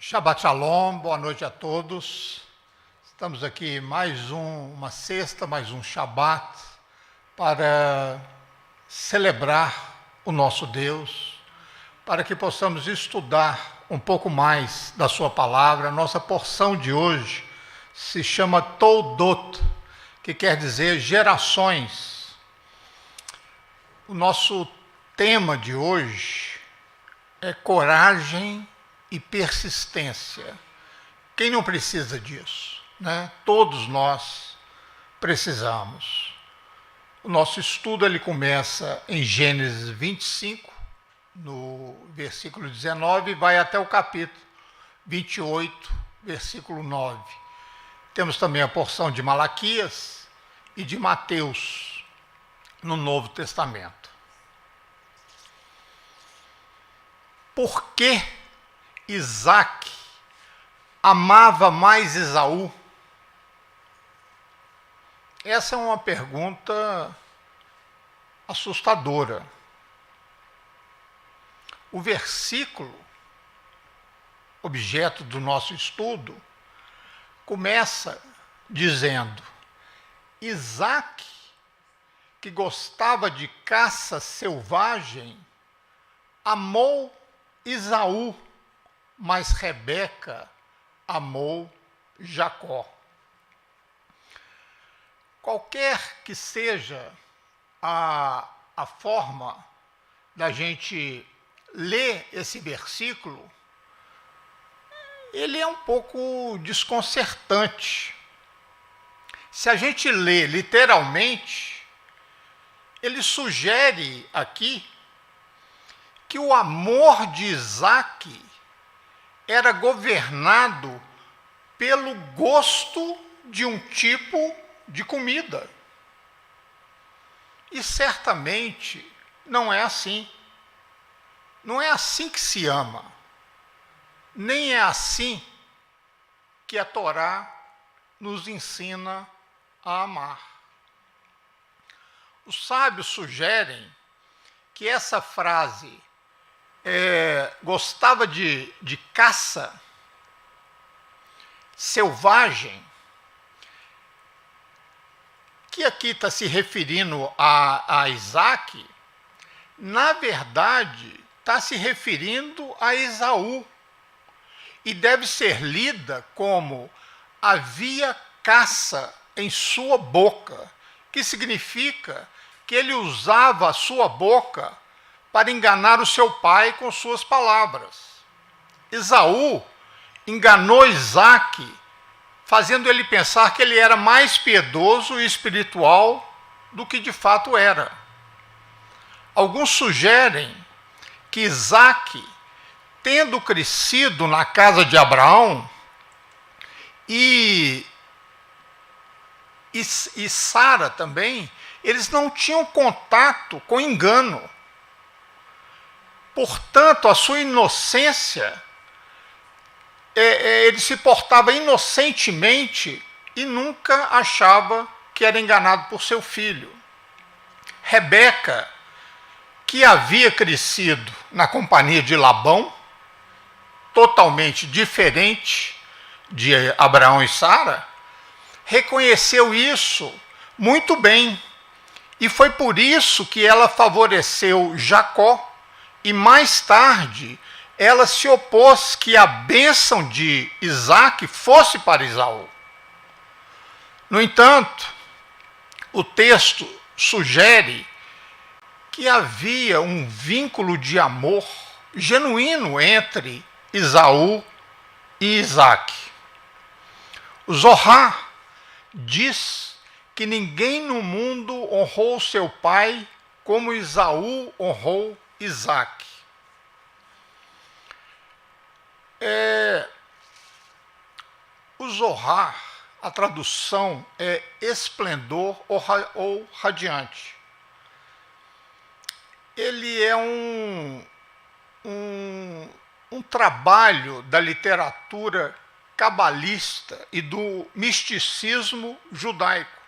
Shabbat Shalom, boa noite a todos. Estamos aqui mais uma sexta, mais um Shabbat, para celebrar o nosso Deus, para que possamos estudar um pouco mais da sua palavra. A nossa porção de hoje se chama Toldot, que quer dizer gerações. O nosso tema de hoje é coragem e persistência. Quem não precisa disso, né? Todos nós precisamos. O nosso estudo ele começa em Gênesis 25, no versículo 19, e vai até o capítulo 28, versículo 9. Temos também a porção de Malaquias e de Mateus no Novo Testamento. Por que Isaac amava mais Esaú? Essa é uma pergunta assustadora. O versículo, objeto do nosso estudo, começa dizendo: Isaac, que gostava de caça selvagem, amou Esaú, mas Rebeca amou Jacó. Qualquer que seja a forma da gente ler esse versículo, ele é um pouco desconcertante. Se a gente lê literalmente, ele sugere aqui que o amor de Isaac era governado pelo gosto de um tipo de comida. E certamente não é assim. Não é assim que se ama. Nem é assim que a Torá nos ensina a amar. Os sábios sugerem que essa frase gostava de caça selvagem, que aqui está se referindo a Isaac, na verdade está se referindo a Esaú, e deve ser lida como havia caça em sua boca, que significa que ele usava a sua boca para enganar o seu pai com suas palavras. Esaú enganou Isaac, fazendo ele pensar que ele era mais piedoso e espiritual do que de fato era. Alguns sugerem que Isaac, tendo crescido na casa de Abraão, e Sara também, eles não tinham contato com engano. Portanto, a sua inocência, ele se portava inocentemente e nunca achava que era enganado por seu filho. Rebeca, que havia crescido na companhia de Labão, totalmente diferente de Abraão e Sara, reconheceu isso muito bem. E foi por isso que ela favoreceu Jacó, e mais tarde ela se opôs que a bênção de Isaac fosse para Esaú. No entanto, o texto sugere que havia um vínculo de amor genuíno entre Esaú e Isaac. O Zohar diz que ninguém no mundo honrou seu pai como Esaú honrou Isaac. O Zohar, a tradução é esplendor ou radiante. Ele é um trabalho da literatura cabalista e do misticismo judaico.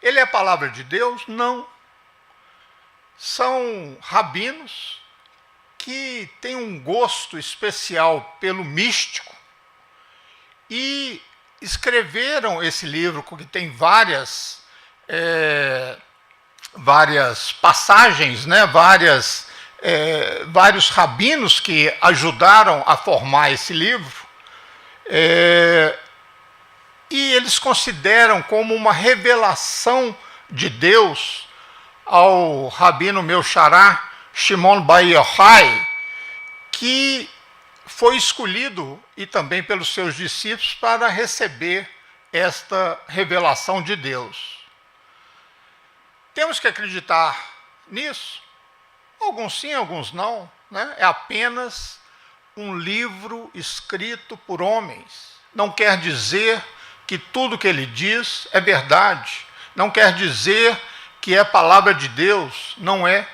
Ele é a palavra de Deus? Não. São rabinos que tem um gosto especial pelo místico e escreveram esse livro, que tem várias passagens, né? Vários rabinos que ajudaram a formar esse livro, e eles consideram como uma revelação de Deus ao rabino meu xará, Shimon Bar Yochai, que foi escolhido, e também pelos seus discípulos, para receber esta revelação de Deus. Temos que acreditar nisso? Alguns sim, alguns não, né? É apenas um livro escrito por homens. Não quer dizer que tudo que ele diz é verdade. Não quer dizer que é palavra de Deus. Não é.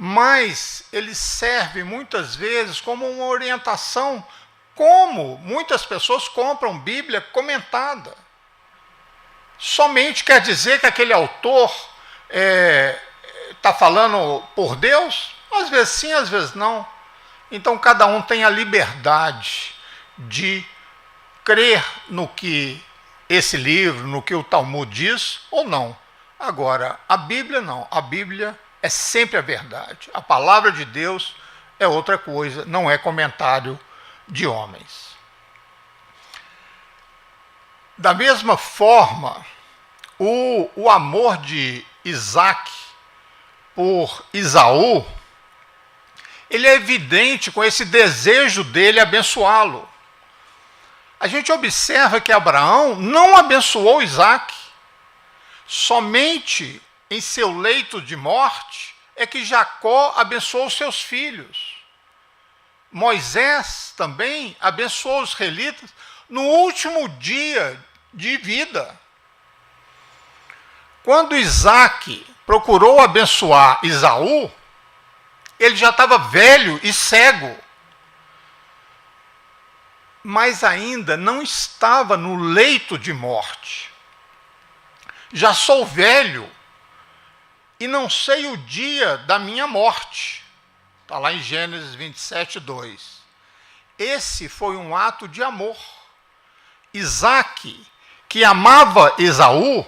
Mas ele serve muitas vezes como uma orientação, como muitas pessoas compram Bíblia comentada. Somente quer dizer que aquele autor está falando por Deus? Às vezes sim, às vezes não. Então cada um tem a liberdade de crer no que esse livro, no que o Talmud diz ou não. Agora, a Bíblia não. A Bíblia é sempre a verdade. A palavra de Deus é outra coisa, não é comentário de homens. Da mesma forma, o amor de Isaac por Esaú, ele é evidente com esse desejo dele abençoá-lo. A gente observa que Abraão não abençoou Isaac. Somente em seu leito de morte é que Jacó abençoou os seus filhos. Moisés também abençoou os israelitas no último dia de vida. Quando Isaac procurou abençoar Esaú, ele já estava velho e cego, mas ainda não estava no leito de morte. Já sou velho e não sei o dia da minha morte. Está lá em Gênesis 27, 2. Esse foi um ato de amor. Isaac, que amava Esaú,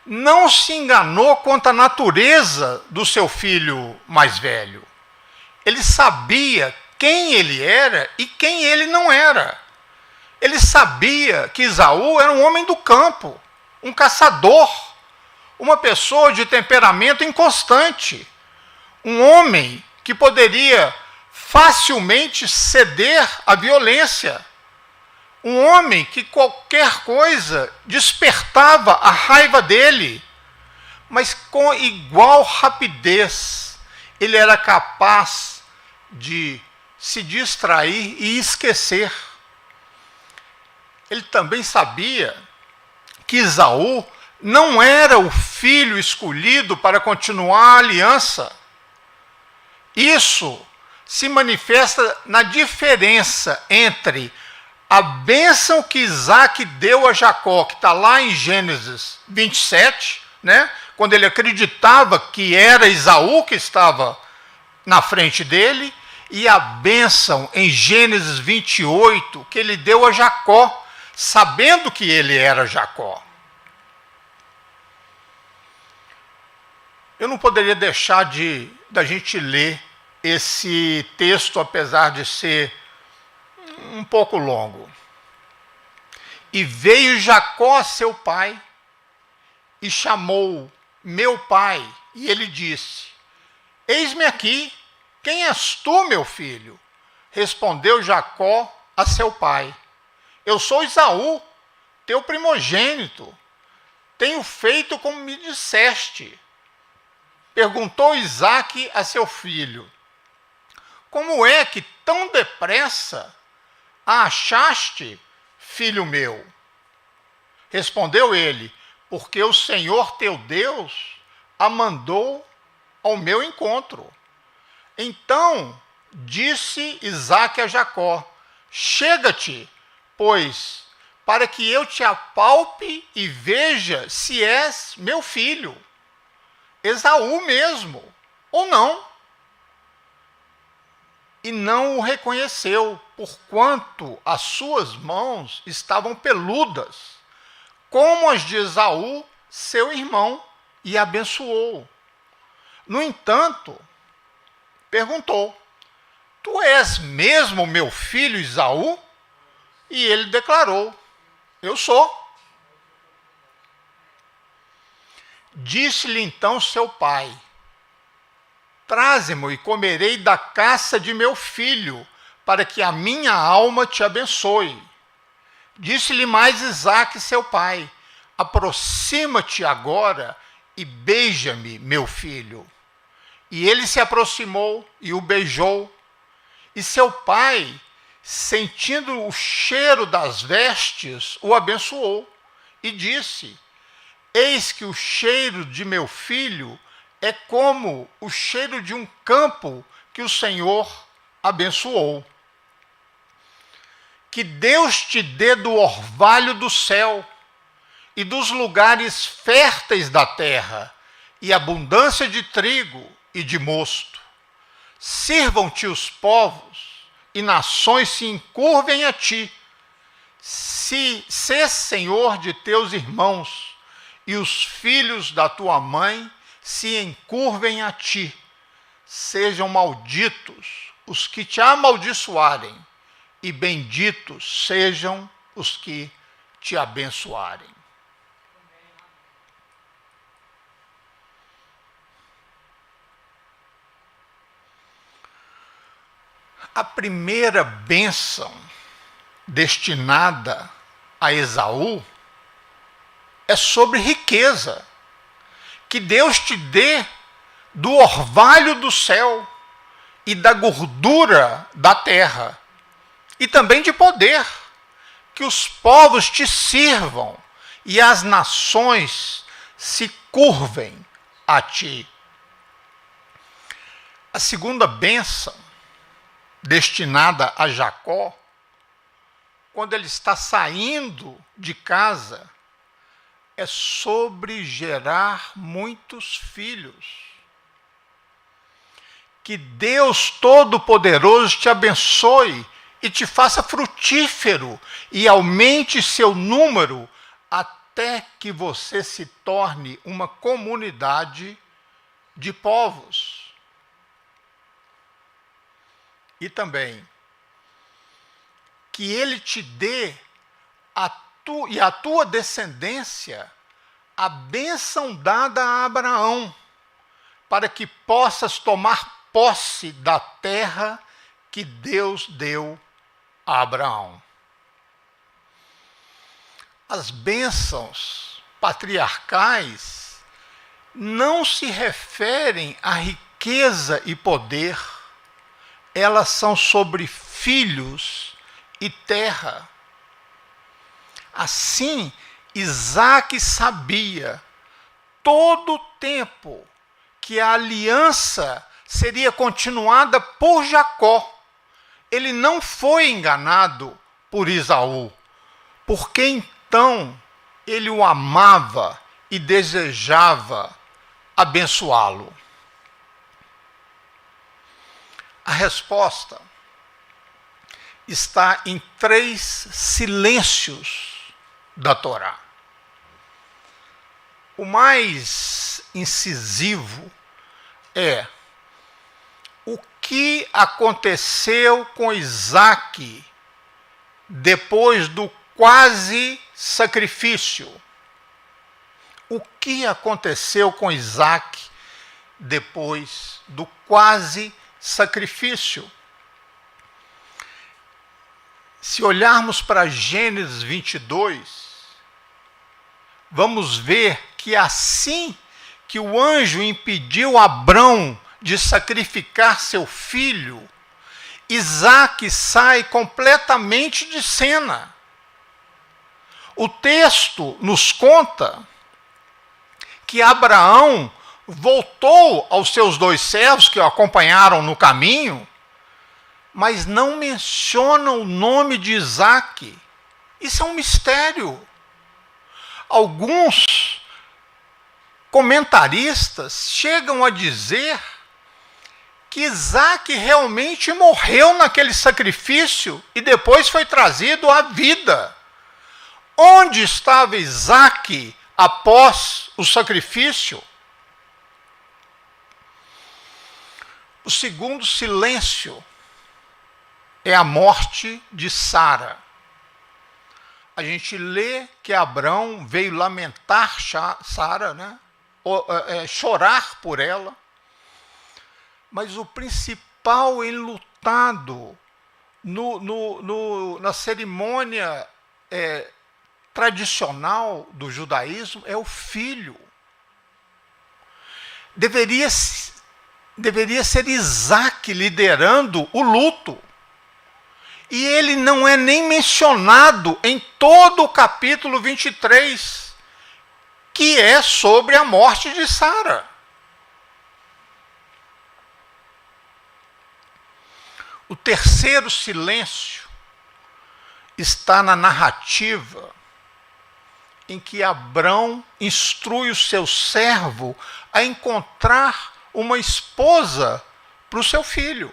não se enganou quanto à natureza do seu filho mais velho. Ele sabia quem ele era e quem ele não era. Ele sabia que Esaú era um homem do campo, um caçador, uma pessoa de temperamento inconstante, um homem que poderia facilmente ceder à violência, um homem que qualquer coisa despertava a raiva dele, mas com igual rapidez ele era capaz de se distrair e esquecer. Ele também sabia que Esaú não era o filho escolhido para continuar a aliança. Isso se manifesta na diferença entre a bênção que Isaac deu a Jacó, que está lá em Gênesis 27, né? Quando ele acreditava que era Esaú que estava na frente dele, e a bênção em Gênesis 28, que ele deu a Jacó, sabendo que ele era Jacó. Eu não poderia deixar da gente ler esse texto, apesar de ser um pouco longo. E veio Jacó a seu pai e chamou meu pai, e ele disse: eis-me aqui, quem és tu, meu filho? Respondeu Jacó a seu pai: eu sou Esaú, teu primogênito. Tenho feito como me disseste. Perguntou Isaque a seu filho: como é que tão depressa a achaste, filho meu? Respondeu ele: porque o Senhor teu Deus a mandou ao meu encontro. Então disse Isaque a Jacó: chega-te, pois, para que eu te apalpe e veja se és meu filho, Esaú mesmo, ou não. e não o reconheceu, porquanto as suas mãos estavam peludas, como as de Esaú, seu irmão, e abençoou. No entanto, perguntou: tu és mesmo meu filho Esaú? E ele declarou: eu sou. Disse-lhe então seu pai: traze-mo e comerei da caça de meu filho, para que a minha alma te abençoe. Disse-lhe mais Isaque, seu pai: aproxima-te agora e beija-me, meu filho. E ele se aproximou e o beijou. E seu pai, sentindo o cheiro das vestes, o abençoou e disse: eis que o cheiro de meu filho é como o cheiro de um campo que o Senhor abençoou. Que Deus te dê do orvalho do céu e dos lugares férteis da terra, e abundância de trigo e de mosto. Sirvam-te os povos, e nações se encurvem a ti. Se senhor de teus irmãos, e os filhos da tua mãe se encurvem a ti. Sejam malditos os que te amaldiçoarem, e benditos sejam os que te abençoarem. A primeira bênção destinada a Esaú é sobre riqueza. Que Deus te dê do orvalho do céu e da gordura da terra, e também de poder, que os povos te sirvam e as nações se curvem a ti. A segunda bênção destinada a Jacó, quando ele está saindo de casa, é sobre gerar muitos filhos. Que Deus Todo-Poderoso te abençoe e te faça frutífero e aumente seu número até que você se torne uma comunidade de povos. E também que Ele te dê e a tua descendência a bênção dada a Abraão, para que possas tomar posse da terra que Deus deu a Abraão. As bênçãos patriarcais não se referem à riqueza e poder, elas são sobre filhos e terra. Assim, Isaque sabia todo o tempo que a aliança seria continuada por Jacó. Ele não foi enganado por Esaú, porque então ele o amava e desejava abençoá-lo. A resposta está em 3 silêncios da Torá. O mais incisivo é: o que aconteceu com Isaque depois do quase sacrifício? O que aconteceu com Isaque depois do quase sacrifício? Se olharmos para Gênesis 22, vamos ver que assim que o anjo impediu Abrão de sacrificar seu filho, Isaque sai completamente de cena. O texto nos conta que Abraão voltou aos seus 2 servos que o acompanharam no caminho, mas não menciona o nome de Isaque. Isso é um mistério. Alguns comentaristas chegam a dizer que Isaac realmente morreu naquele sacrifício e depois foi trazido à vida. Onde estava Isaac após o sacrifício? O segundo silêncio é a morte de Sara. A gente lê que Abrão veio lamentar Sara, né? Chorar por ela. Mas o principal enlutado na cerimônia tradicional do judaísmo é o filho. Deveria ser Isaac liderando o luto. E ele não é nem mencionado em todo o capítulo 23, que é sobre a morte de Sara. O terceiro silêncio está na narrativa em que Abrão instrui o seu servo a encontrar uma esposa para o seu filho.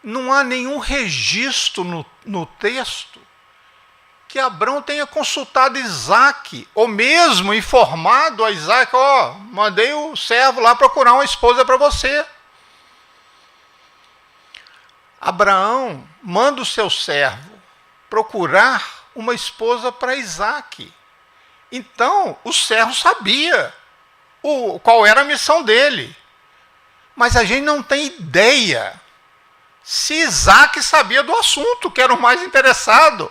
Não há nenhum registro no texto que Abrão tenha consultado Isaac, ou mesmo informado a Isaac, mandei o servo lá procurar uma esposa para você. Abraão manda o seu servo procurar uma esposa para Isaac. Então, o servo sabia qual era a missão dele. Mas a gente não tem ideia se Isaac sabia do assunto, que era o mais interessado.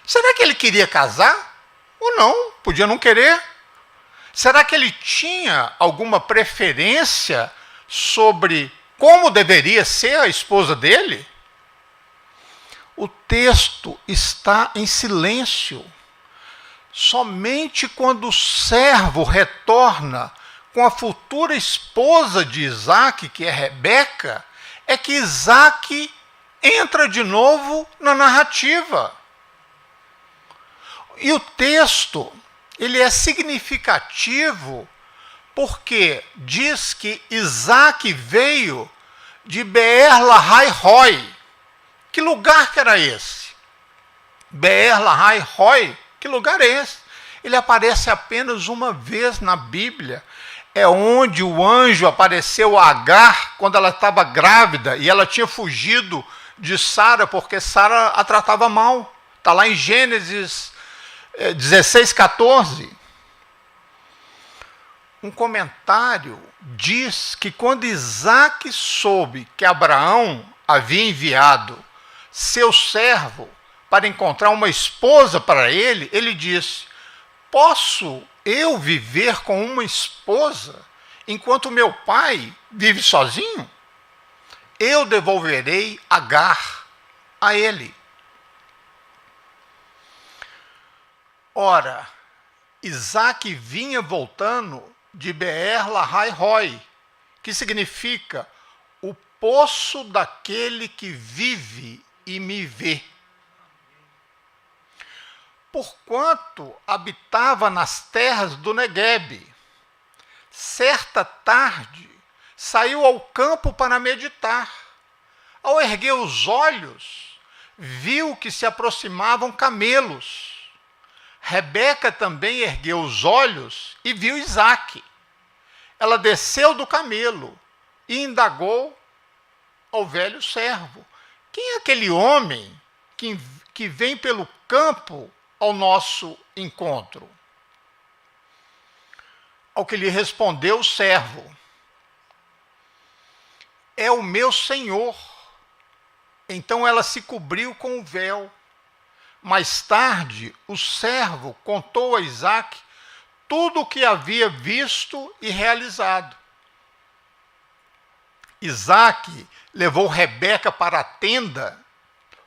Será que ele queria casar? Ou não? Podia não querer. Será que ele tinha alguma preferência sobre como deveria ser a esposa dele? O texto está em silêncio. Somente quando o servo retorna com a futura esposa de Isaac, que é Rebeca, é que Isaac entra de novo na narrativa. E o texto, ele é significativo porque diz que Isaac veio de Beer-lahai-roi. Que lugar que era esse? Beer-lahai-roi, que lugar é esse? Ele aparece apenas uma vez na Bíblia. É onde o anjo apareceu a Agar quando ela estava grávida e ela tinha fugido de Sara porque Sara a tratava mal. Está lá em Gênesis 16:14. Um comentário diz que quando Isaac soube que Abraão havia enviado seu servo para encontrar uma esposa para ele, ele disse: posso eu viver com uma esposa enquanto meu pai vive sozinho? Eu devolverei Agar a ele. Ora, Isaac vinha voltando de Beer-lahai-roi, que significa o poço daquele que vive e me vê. Porquanto habitava nas terras do Neguebe, certa tarde saiu ao campo para meditar. Ao erguer os olhos, viu que se aproximavam camelos. Rebeca também ergueu os olhos e viu Isaque. Ela desceu do camelo e indagou ao velho servo: quem é aquele homem que vem pelo campo ao nosso encontro? Ao que lhe respondeu o servo: é o meu senhor. Então ela se cobriu com o véu. Mais tarde, o servo contou a Isaque tudo o que havia visto e realizado. Isaque levou Rebeca para a tenda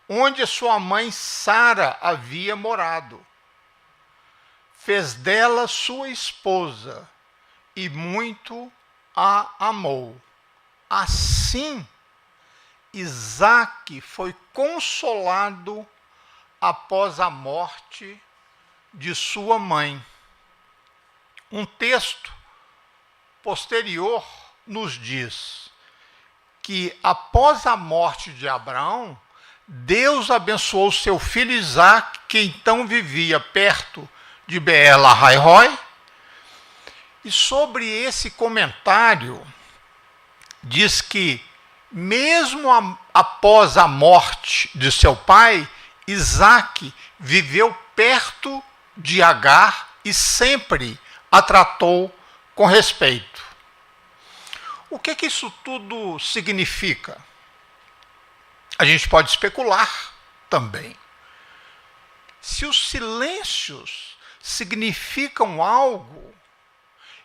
onde sua mãe Sara havia morado. Fez dela sua esposa e muito a amou. Assim, Isaque foi consolado após a morte de sua mãe. Um texto posterior nos diz que após a morte de Abraão, Deus abençoou seu filho Isaque, que então vivia perto de Beer-lahai-roi. E sobre esse comentário, diz que mesmo após a morte de seu pai, Isaque viveu perto de Agar e sempre a tratou com respeito. O que isso tudo significa? A gente pode especular também. Se os silêncios significam algo,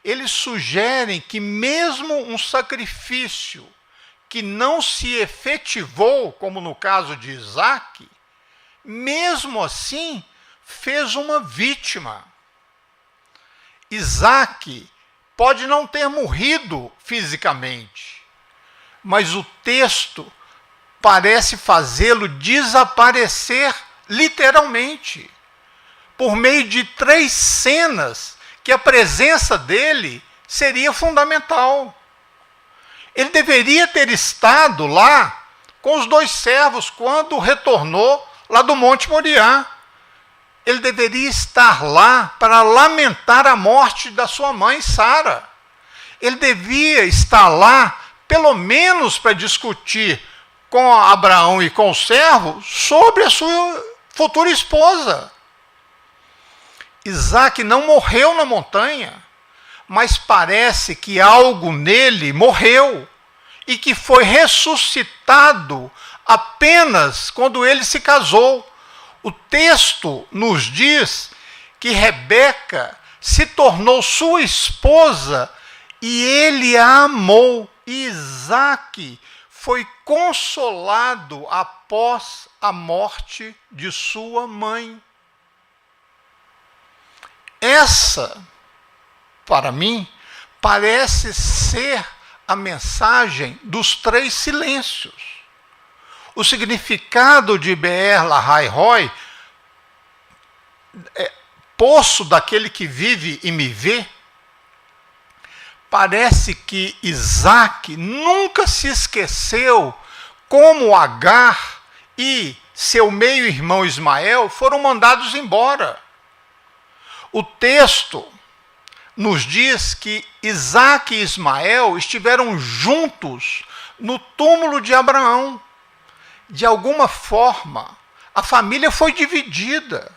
eles sugerem que mesmo um sacrifício que não se efetivou, como no caso de Isaque, mesmo assim fez uma vítima. Isaque pode não ter morrido fisicamente, mas o texto parece fazê-lo desaparecer literalmente, por meio de 3 cenas que a presença dele seria fundamental. Ele deveria ter estado lá com os 2 servos quando retornou lá do Monte Moriá. Ele deveria estar lá para lamentar a morte da sua mãe, Sara. Ele devia estar lá, pelo menos para discutir com Abraão e com o servo sobre a sua futura esposa. Isaque não morreu na montanha, mas parece que algo nele morreu e que foi ressuscitado apenas quando ele se casou. O texto nos diz que Rebeca se tornou sua esposa e ele a amou. E Isaque foi consolado após a morte de sua mãe. Essa, para mim, parece ser a mensagem dos 3 silêncios. O significado de Beer-lahai-roi, poço daquele que vive e me vê, parece que Isaque nunca se esqueceu como Agar e seu meio-irmão Ismael foram mandados embora. O texto nos diz que Isaque e Ismael estiveram juntos no túmulo de Abraão. De alguma forma, a família foi dividida,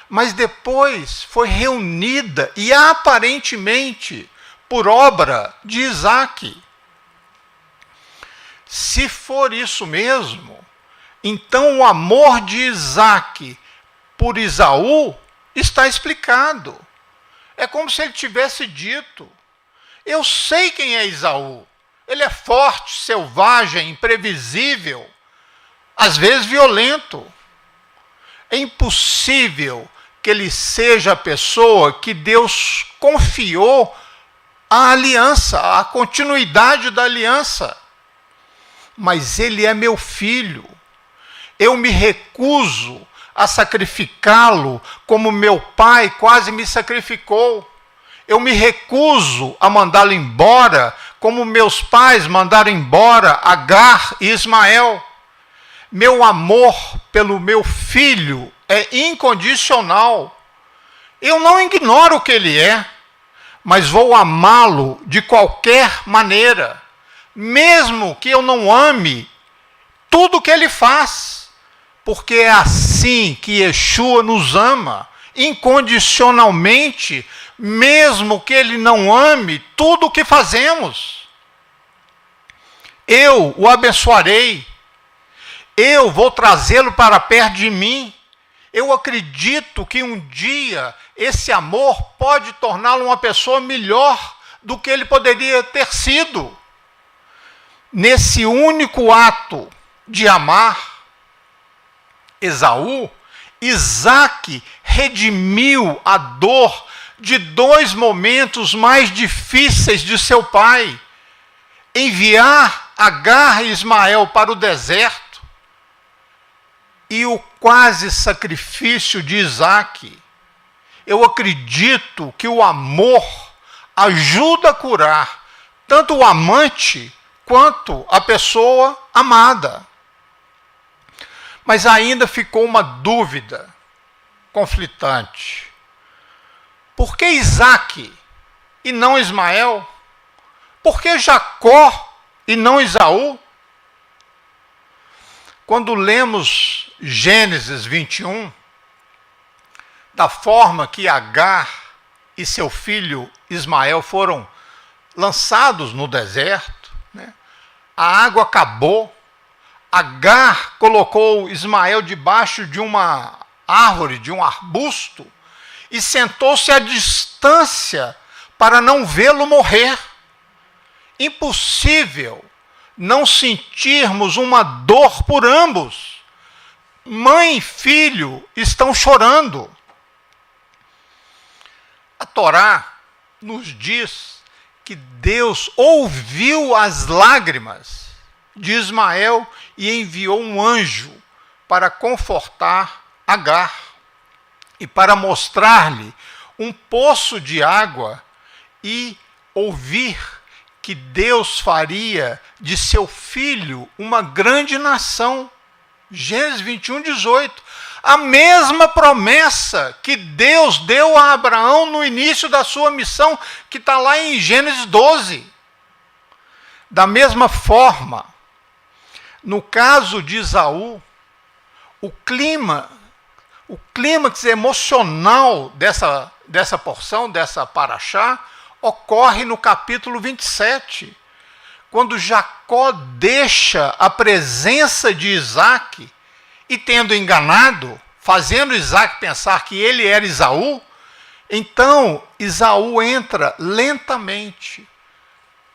mas depois foi reunida e aparentemente por obra de Isaque. Se for isso mesmo, então o amor de Isaque por Esaú está explicado. É como se ele tivesse dito: eu sei quem é Esaú. Ele é forte, selvagem, imprevisível, às vezes violento. É impossível que ele seja a pessoa que Deus confiou a aliança, a continuidade da aliança. Mas ele é meu filho. Eu me recuso a sacrificá-lo como meu pai quase me sacrificou. Eu me recuso a mandá-lo embora como meus pais mandaram embora Agar e Ismael. Meu amor pelo meu filho é incondicional. Eu não ignoro o que ele é, mas vou amá-lo de qualquer maneira, mesmo que eu não ame tudo o que ele faz, porque é assim que Yeshua nos ama, incondicionalmente, mesmo que ele não ame tudo o que fazemos. Eu o abençoarei. Eu vou trazê-lo para perto de mim. Eu acredito que um dia esse amor pode torná-lo uma pessoa melhor do que ele poderia ter sido. Nesse único ato de amar Esaú, Isaque redimiu a dor de 2 momentos mais difíceis de seu pai: enviar Agar e Ismael para o deserto e o quase sacrifício de Isaque. Eu acredito que o amor ajuda a curar tanto o amante quanto a pessoa amada. Mas ainda ficou uma dúvida conflitante. Por que Isaque e não Ismael? Por que Jacó e não Esaú? Quando lemos Gênesis 21, da forma que Agar e seu filho Ismael foram lançados no deserto, né? A água acabou, Agar colocou Ismael debaixo de uma árvore, de um arbusto, e sentou-se à distância para não vê-lo morrer. Impossível não sentirmos uma dor por ambos. Mãe e filho estão chorando. A Torá nos diz que Deus ouviu as lágrimas de Ismael e enviou um anjo para confortar Agar e para mostrar-lhe um poço de água e ouvir que Deus faria de seu filho uma grande nação. Gênesis 21, 18. A mesma promessa que Deus deu a Abraão no início da sua missão, que está lá em Gênesis 12. Da mesma forma, no caso de Esaú, o clímax emocional dessa porção, dessa paraxá, ocorre no capítulo 27, quando Jacó deixa a presença de Isaque e, tendo enganado, fazendo Isaque pensar que ele era Esaú, então Esaú entra lentamente.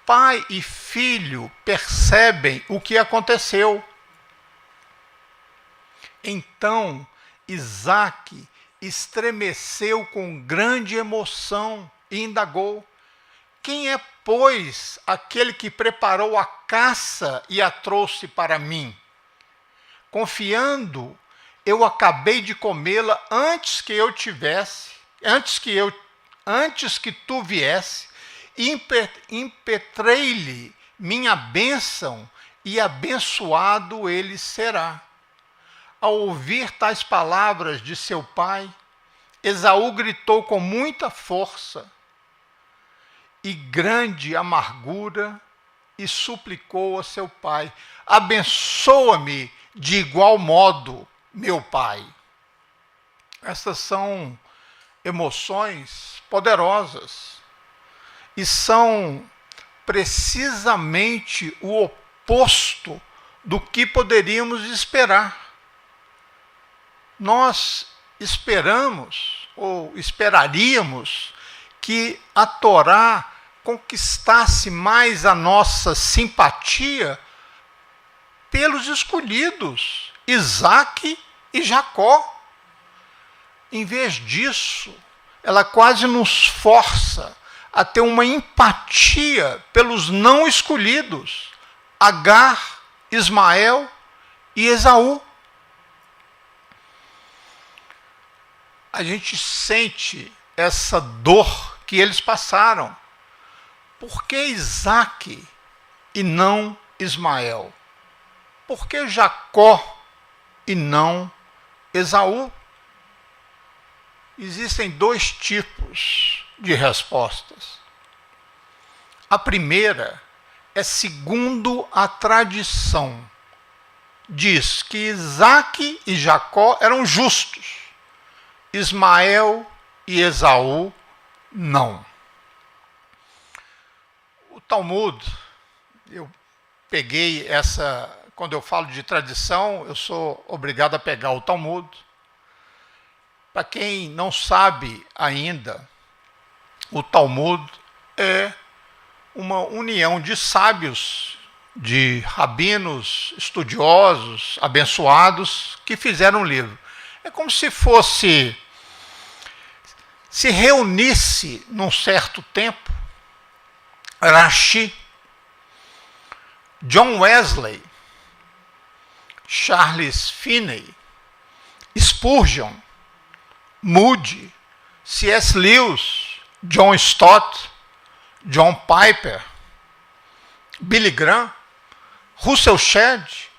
Pai e filho percebem o que aconteceu. Então Isaque estremeceu com grande emoção e indagou: quem é, pois, aquele que preparou a caça e a trouxe para mim? Confiando, eu acabei de comê-la antes que tu viesse, impetrei-lhe minha bênção, e abençoado ele será. Ao ouvir tais palavras de seu pai, Esaú gritou com muita força e grande amargura e suplicou a seu pai: abençoa-me de igual modo, meu pai. Essas são emoções poderosas e são precisamente o oposto do que poderíamos esperar. Nós esperamos ou esperaríamos que a Torá conquistasse mais a nossa simpatia pelos escolhidos, Isaque e Jacó. Em vez disso, ela quase nos força a ter uma empatia pelos não escolhidos, Agar, Ismael e Esaú. A gente sente essa dor que eles passaram. Por que Isaque e não Ismael? Por que Jacó e não Esaú? Existem dois tipos de respostas. A primeira é segundo a tradição. Diz que Isaque e Jacó eram justos, Ismael e Esaú não. O Talmud, eu peguei essa, quando eu falo de tradição, eu sou obrigado a pegar o Talmud. Para quem não sabe ainda, o Talmud é uma união de sábios, de rabinos estudiosos, abençoados, que fizeram um livro. É como se se reunisse num certo tempo Rashi, John Wesley, Charles Finney, Spurgeon, Moody, C.S. Lewis, John Stott, John Piper, Billy Graham, Russell Shedd,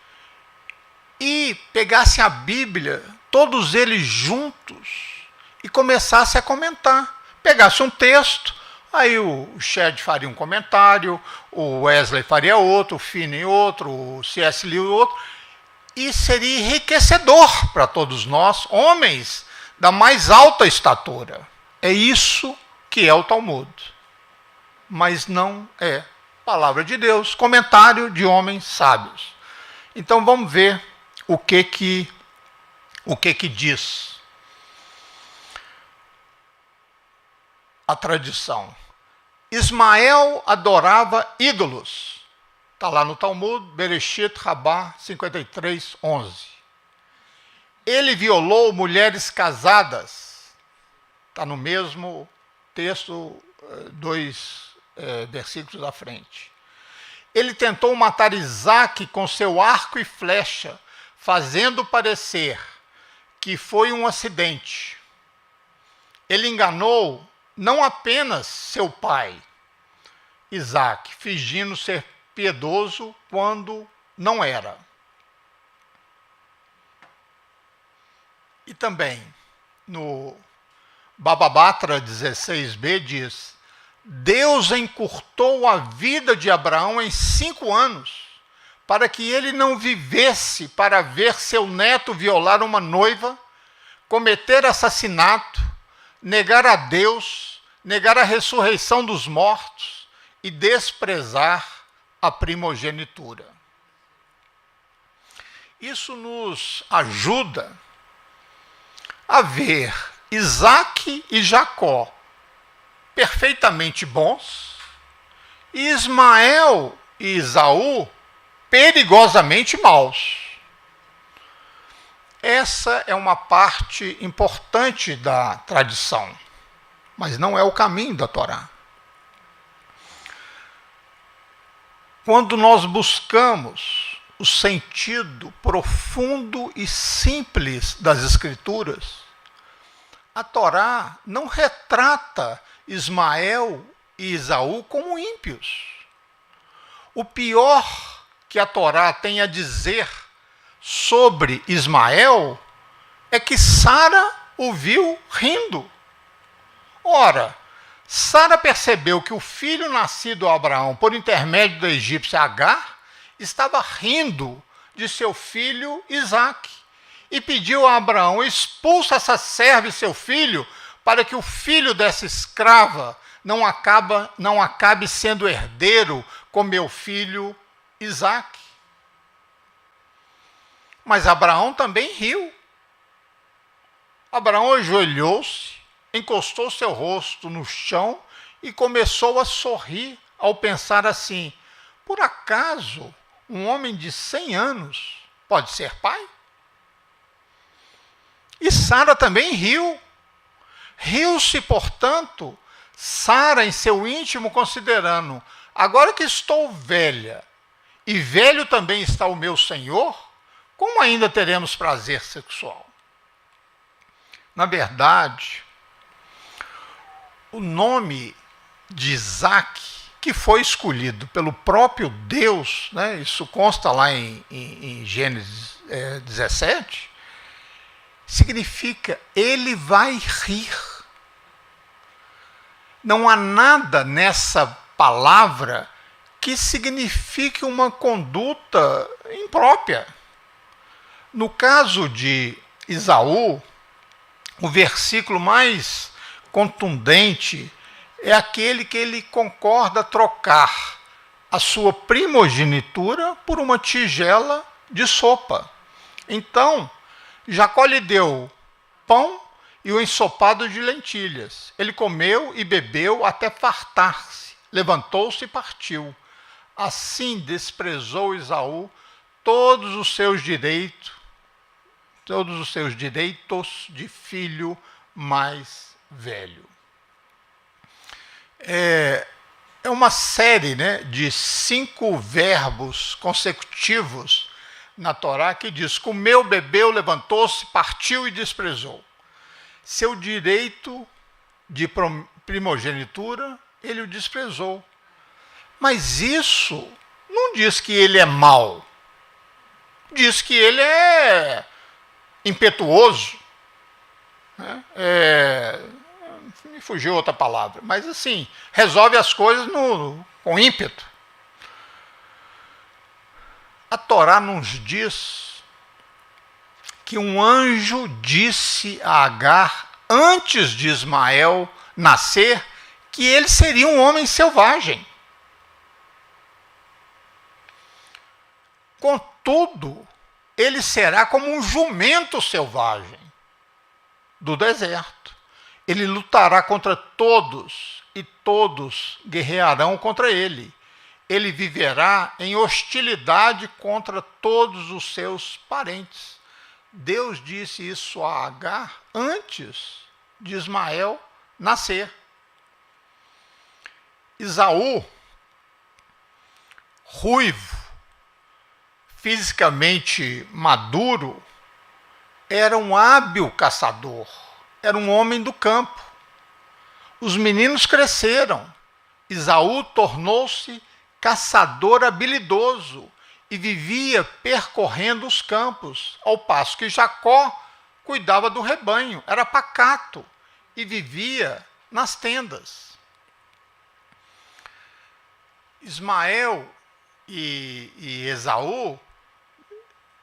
e pegassem a Bíblia, todos eles juntos, e começassem a comentar. Pegasse um texto, aí o Shedd faria um comentário, o Wesley faria outro, o Finney outro, o C.S. Lewis outro, e seria enriquecedor para todos nós, homens da mais alta estatura. É isso que é o Talmud. Mas não é palavra de Deus, comentário de homens sábios. Então vamos ver o que diz a tradição. Ismael adorava ídolos. Está lá no Talmud, Bereshit Rabá 53:11. Ele violou mulheres casadas. Está no mesmo texto, 2 versículos à frente. Ele tentou matar Isaque com seu arco e flecha, fazendo parecer que foi um acidente. Ele enganou não apenas seu pai, Isaque, fingindo ser piedoso quando não era. E também, no Baba Batra 16b diz: Deus encurtou a vida de Abraão em 5 anos, para que ele não vivesse para ver seu neto violar uma noiva, cometer assassinato, negar a Deus, negar a ressurreição dos mortos e desprezar a primogenitura. Isso nos ajuda a ver Isaque e Jacó perfeitamente bons, e Ismael e Esaú perigosamente maus. Essa é uma parte importante da tradição, mas não é o caminho da Torá. Quando nós buscamos o sentido profundo e simples das Escrituras, a Torá não retrata Ismael e Esaú como ímpios. O pior que a Torá tem a dizer sobre Ismael é que Sara o viu rindo. Ora, Sara percebeu que o filho nascido a Abraão por intermédio da egípcia Agar estava rindo de seu filho Isaque e pediu a Abraão: expulsa essa serva e seu filho, para que o filho dessa escrava não acabe sendo herdeiro com meu filho Isaque. Mas Abraão também riu. Abraão ajoelhou-se, encostou seu rosto no chão e começou a sorrir ao pensar assim: por acaso um homem de 100 anos pode ser pai? E Sara também riu. Riu-se, portanto, Sara em seu íntimo, considerando: agora que estou velha, e velho também está o meu Senhor, como ainda teremos prazer sexual? Na verdade, o nome de Isaque, que foi escolhido pelo próprio Deus, né, isso consta lá em Gênesis 17, significa ele vai rir. Não há nada nessa palavra que signifique uma conduta imprópria. No caso de Esaú, o versículo mais contundente é aquele que ele concorda trocar a sua primogenitura por uma tigela de sopa. Então, Jacó lhe deu pão e o ensopado de lentilhas. Ele comeu e bebeu até fartar-se. Levantou-se e partiu. Assim desprezou Esaú todos os seus direitos de filho mais velho. É uma série, né, de 5 verbos consecutivos na Torá que diz: comeu, bebeu, levantou-se, partiu e desprezou. Seu direito de primogenitura, ele o desprezou. Mas isso não diz que ele é mau. Diz que ele é impetuoso. Né? Me fugiu outra palavra. Mas assim, resolve as coisas com ímpeto. A Torá nos diz que um anjo disse a Agar, antes de Ismael nascer, que ele seria um homem selvagem. Contudo, ele será como um jumento selvagem do deserto. Ele lutará contra todos e todos guerrearão contra ele. Ele viverá em hostilidade contra todos os seus parentes. Deus disse isso a Agar antes de Ismael nascer. Esaú, ruivo, fisicamente maduro, era um hábil caçador, era um homem do campo. Os meninos cresceram. Esaú tornou-se caçador habilidoso e vivia percorrendo os campos, ao passo que Jacó cuidava do rebanho, era pacato e vivia nas tendas. Ismael e Esaú,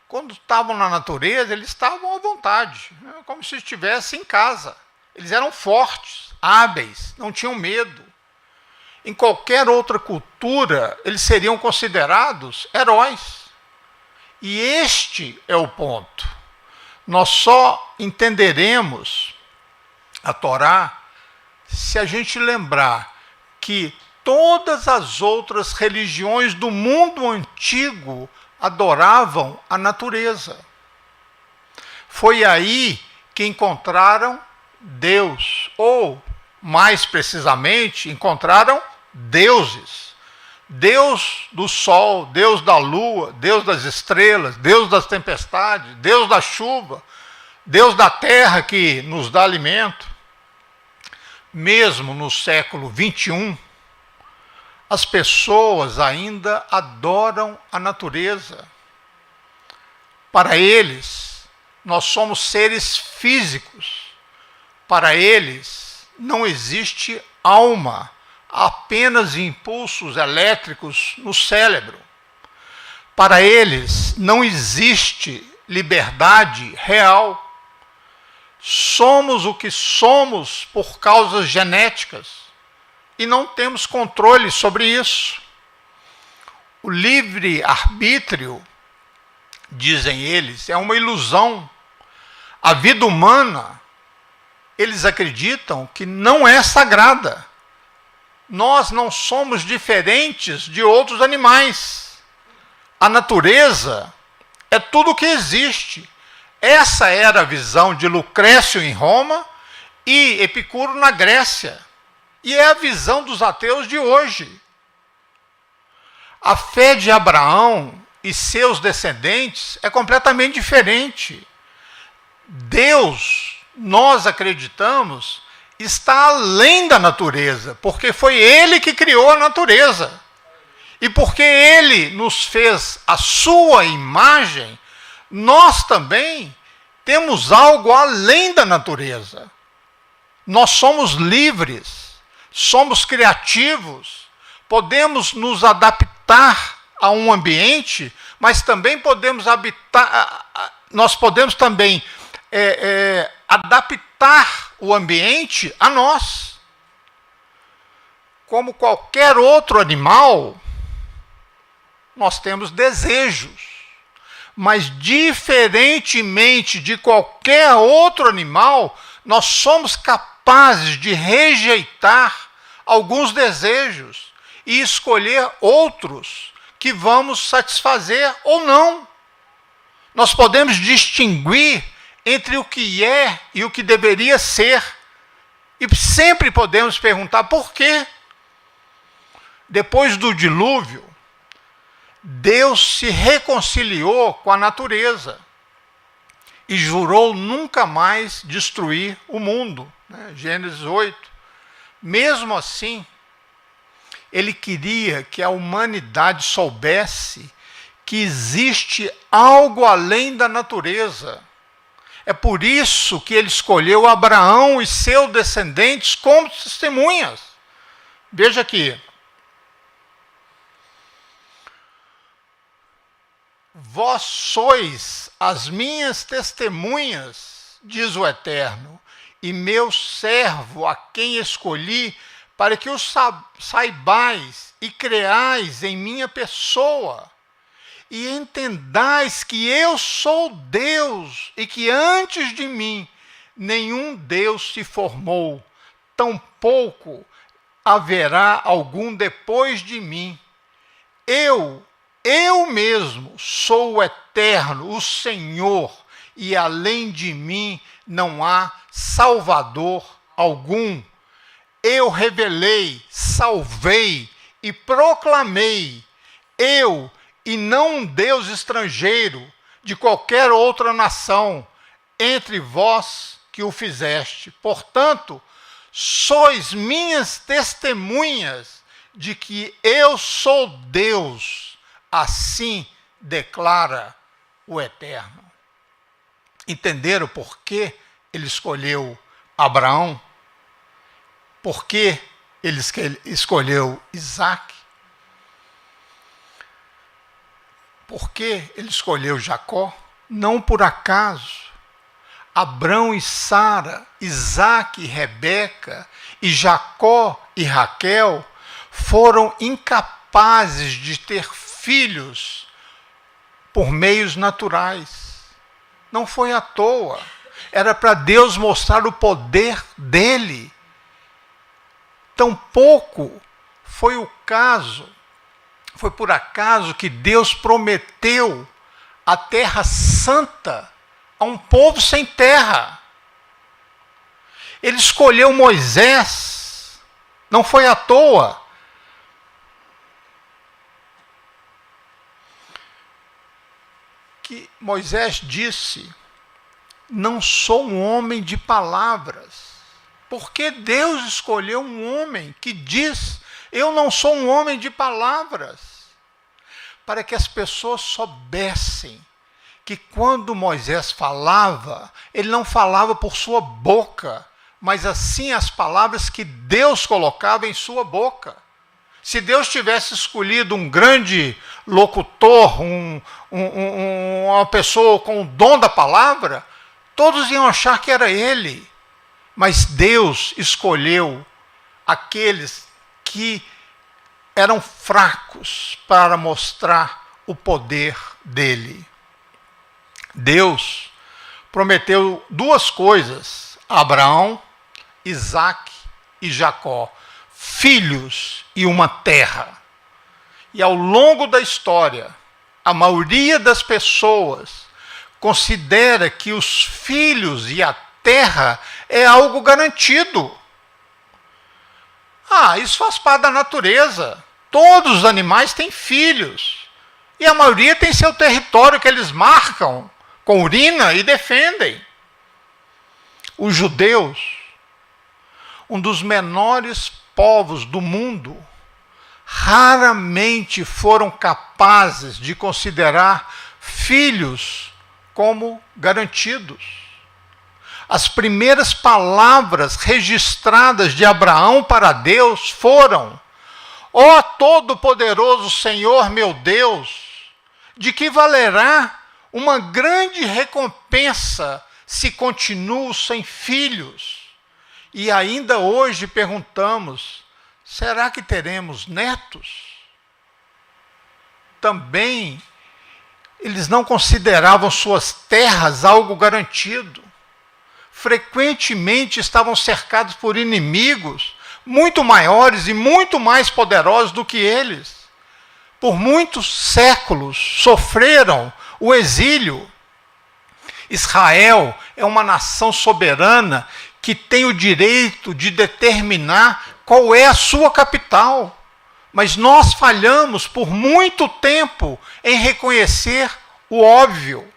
quando estavam na natureza, eles estavam à vontade, como se estivessem em casa. Eles eram fortes, hábeis, não tinham medo. Em qualquer outra cultura, eles seriam considerados heróis. E este é o ponto. Nós só entenderemos a Torá se a gente lembrar que todas as outras religiões do mundo antigo adoravam a natureza. Foi aí que encontraram Deus, ou, mais precisamente, encontraram deuses. Deus do sol, Deus da lua, Deus das estrelas, Deus das tempestades, Deus da chuva, Deus da terra que nos dá alimento. Mesmo no século XXI, as pessoas ainda adoram a natureza. Para eles, nós somos seres físicos. Para eles, não existe alma, apenas impulsos elétricos no cérebro. Para eles, não existe liberdade real. Somos o que somos por causas genéticas e não temos controle sobre isso. O livre-arbítrio, dizem eles, é uma ilusão. A vida humana, eles acreditam que não é sagrada. Nós não somos diferentes de outros animais. A natureza é tudo o que existe. Essa era a visão de Lucrécio em Roma e Epicuro na Grécia. E é a visão dos ateus de hoje. A fé de Abraão e seus descendentes é completamente diferente. Deus, nós acreditamos, está além da natureza, porque foi Ele que criou a natureza. E porque Ele nos fez a sua imagem, nós também temos algo além da natureza. Nós somos livres, somos criativos, podemos nos adaptar a um ambiente, mas também podemos nós podemos também adaptar o ambiente a nós. Como qualquer outro animal, nós temos desejos. Mas, diferentemente de qualquer outro animal, nós somos capazes de rejeitar alguns desejos e escolher outros que vamos satisfazer ou não. Nós podemos distinguir entre o que é e o que deveria ser. E sempre podemos perguntar por quê. Depois do dilúvio, Deus se reconciliou com a natureza e jurou nunca mais destruir o mundo. Gênesis 8. Mesmo assim, Ele queria que a humanidade soubesse que existe algo além da natureza. É por isso que ele escolheu Abraão e seus descendentes como testemunhas. Veja aqui. Vós sois as minhas testemunhas, diz o Eterno, e meu servo a quem escolhi, para que os saibais e creais em minha pessoa, e entendais que eu sou Deus, e que antes de mim nenhum Deus se formou, tampouco haverá algum depois de mim. Eu mesmo sou o Eterno, o Senhor, e além de mim não há Salvador algum. Eu revelei, salvei e proclamei, eu e não um Deus estrangeiro de qualquer outra nação, entre vós que o fizeste. Portanto, sois minhas testemunhas de que eu sou Deus, assim declara o Eterno. Entenderam por que ele escolheu Abraão? Por que ele escolheu Isaac? Por que ele escolheu Jacó? Não por acaso. Abrão e Sara, Isaac e Rebeca, e Jacó e Raquel foram incapazes de ter filhos por meios naturais. Não foi à toa. Era para Deus mostrar o poder dele. Tampouco foi por acaso que Deus prometeu a terra santa a um povo sem terra. Ele escolheu Moisés, não foi à toa. Que Moisés disse: não sou um homem de palavras. Porque Deus escolheu um homem que diz: eu não sou um homem de palavras. Para que as pessoas soubessem que quando Moisés falava, ele não falava por sua boca, mas assim as palavras que Deus colocava em sua boca. Se Deus tivesse escolhido um grande locutor, uma pessoa com o dom da palavra, todos iam achar que era ele. Mas Deus escolheu aqueles que eram fracos para mostrar o poder dele. Deus prometeu duas coisas a Abraão, Isaac e Jacó: filhos e uma terra. E ao longo da história, a maioria das pessoas considera que os filhos e a terra é algo garantido. Isso faz parte da natureza. Todos os animais têm filhos. E a maioria tem seu território que eles marcam com urina e defendem. Os judeus, um dos menores povos do mundo, raramente foram capazes de considerar filhos como garantidos. As primeiras palavras registradas de Abraão para Deus foram: ó Todo-Poderoso Senhor meu Deus, de que valerá uma grande recompensa se continuo sem filhos? E ainda hoje perguntamos: será que teremos netos? Também eles não consideravam suas terras algo garantido. Frequentemente estavam cercados por inimigos muito maiores e muito mais poderosos do que eles. Por muitos séculos sofreram o exílio. Israel é uma nação soberana que tem o direito de determinar qual é a sua capital. Mas nós falhamos por muito tempo em reconhecer o óbvio.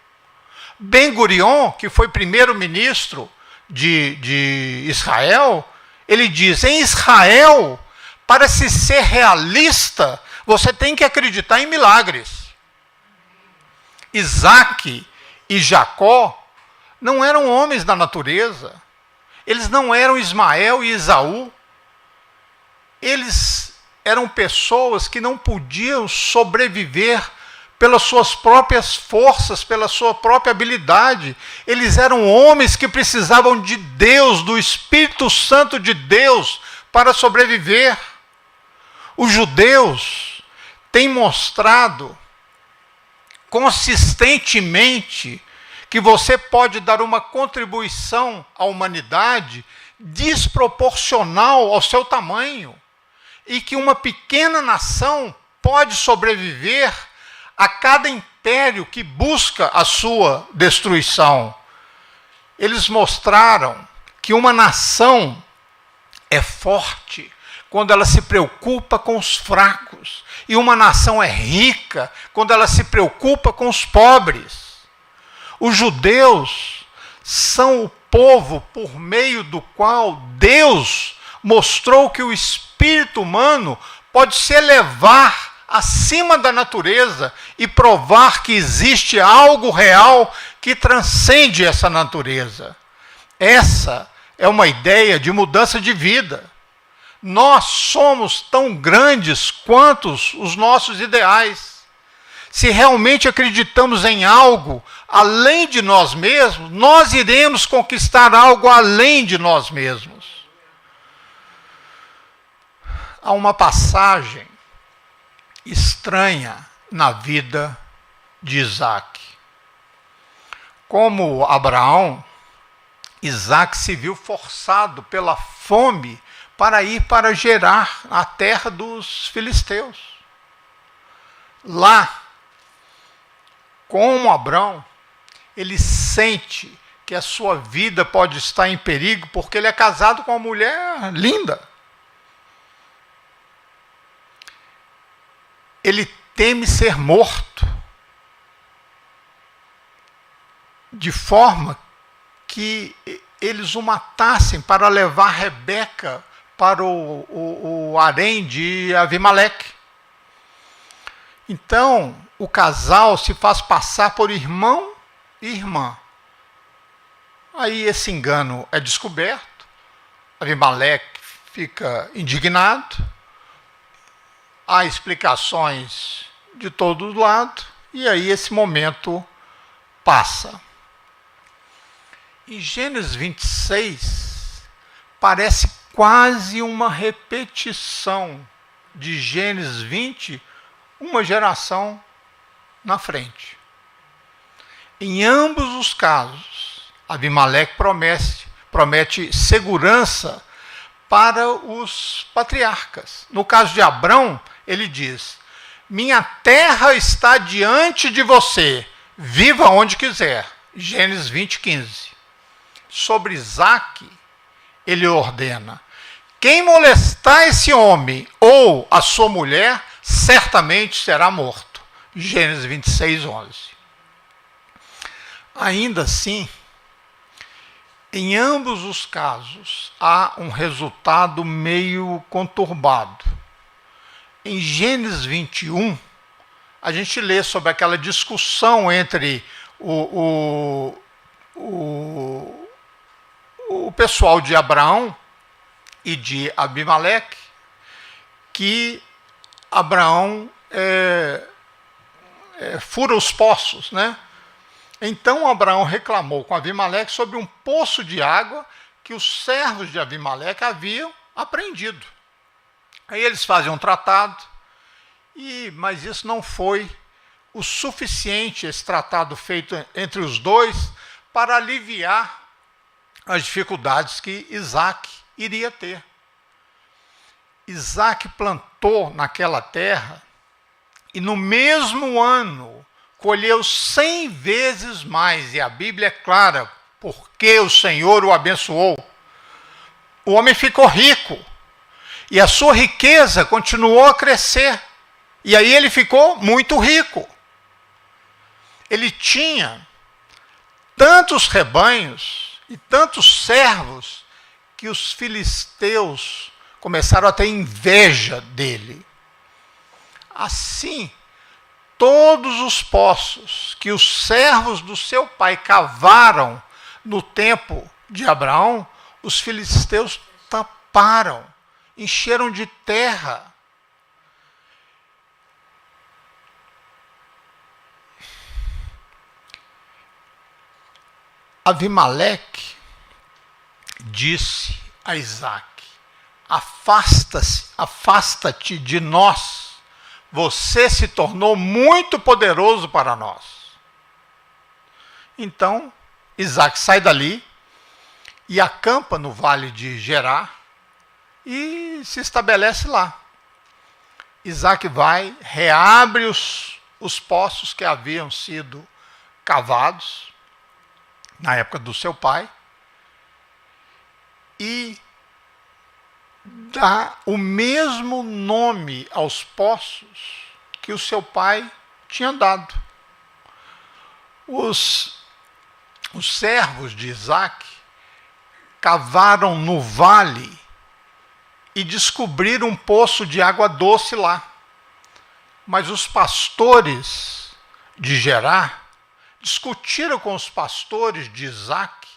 Ben-Gurion, que foi primeiro-ministro de Israel, ele diz: em Israel, Para se ser realista, você tem que acreditar em milagres. Isaac e Jacó não eram homens da natureza. Eles não eram Ismael e Esaú. Eles eram pessoas que não podiam sobreviver pelas suas próprias forças, pela sua própria habilidade. Eles eram homens que precisavam de Deus, do Espírito Santo de Deus, para sobreviver. Os judeus têm mostrado consistentemente que você pode dar uma contribuição à humanidade desproporcional ao seu tamanho e que uma pequena nação pode sobreviver a cada império que busca a sua destruição. Eles mostraram que uma nação é forte quando ela se preocupa com os fracos, e uma nação é rica quando ela se preocupa com os pobres. Os judeus são o povo por meio do qual Deus mostrou que o espírito humano pode se elevar acima da natureza e provar que existe algo real que transcende essa natureza. Essa é uma ideia de mudança de vida. Nós somos tão grandes quanto os nossos ideais. Se realmente acreditamos em algo além de nós mesmos, nós iremos conquistar algo além de nós mesmos. Há uma passagem estranha na vida de Isaac. Como Abraão, Isaac se viu forçado pela fome para ir para Gerar, a terra dos filisteus. Lá, como Abraão, ele sente que a sua vida pode estar em perigo porque ele é casado com uma mulher linda. Ele teme ser morto, de forma que eles o matassem para levar Rebeca para o harém de Abimeleque. Então, o casal se faz passar por irmão e irmã. Aí esse engano é descoberto, Abimeleque fica indignado, há explicações de todo lado, e aí esse momento passa. Em Gênesis 26, parece quase uma repetição de Gênesis 20, uma geração na frente. Em ambos os casos, Abimeleque promete segurança para os patriarcas. No caso de Abrão, ele diz: minha terra está diante de você, viva onde quiser. Gênesis 20, 15. Sobre Isaque, ele ordena: quem molestar esse homem ou a sua mulher, certamente será morto. Gênesis 26, 11. Ainda assim, em ambos os casos, há um resultado meio conturbado. Em Gênesis 21, a gente lê sobre aquela discussão entre o pessoal de Abraão e de Abimeleque, que Abraão fura os poços, né? Então Abraão reclamou com Abimeleque sobre um poço de água que os servos de Abimeleque haviam apreendido. Aí eles fazem um tratado, mas isso não foi o suficiente, esse tratado feito entre os dois, para aliviar as dificuldades que Isaac iria ter. Isaac plantou naquela terra e no mesmo ano colheu 100 vezes mais, e a Bíblia é clara, porque o Senhor o abençoou. O homem ficou rico, e a sua riqueza continuou a crescer, e aí ele ficou muito rico. Ele tinha tantos rebanhos e tantos servos que os filisteus começaram a ter inveja dele. Assim, todos os poços que os servos do seu pai cavaram no tempo de Abraão, os filisteus taparam, encheram de terra. Abimeleque disse a Isaque: afasta-te de nós, você se tornou muito poderoso para nós. Então, Isaque sai dali e acampa no vale de Gerar e se estabelece lá. Isaque vai, reabre os poços que haviam sido cavados na época do seu pai e dá o mesmo nome aos poços que o seu pai tinha dado. Os servos de Isaque cavaram no vale e descobriram um poço de água doce lá. Mas os pastores de Gerar discutiram com os pastores de Isaque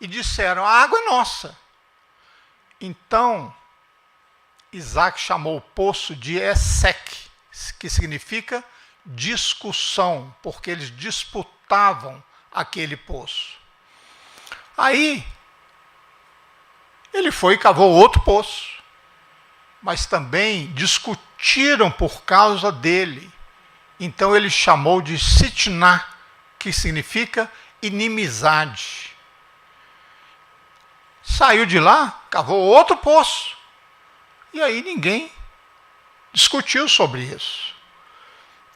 e disseram: a água é nossa. Então, Isaque chamou o poço de Eseque, que significa discussão, porque eles disputavam aquele poço. Aí, ele foi e cavou outro poço, mas também discutiram por causa dele. Então ele chamou de Sitná, que significa inimizade. Saiu de lá, cavou outro poço. E aí ninguém discutiu sobre isso.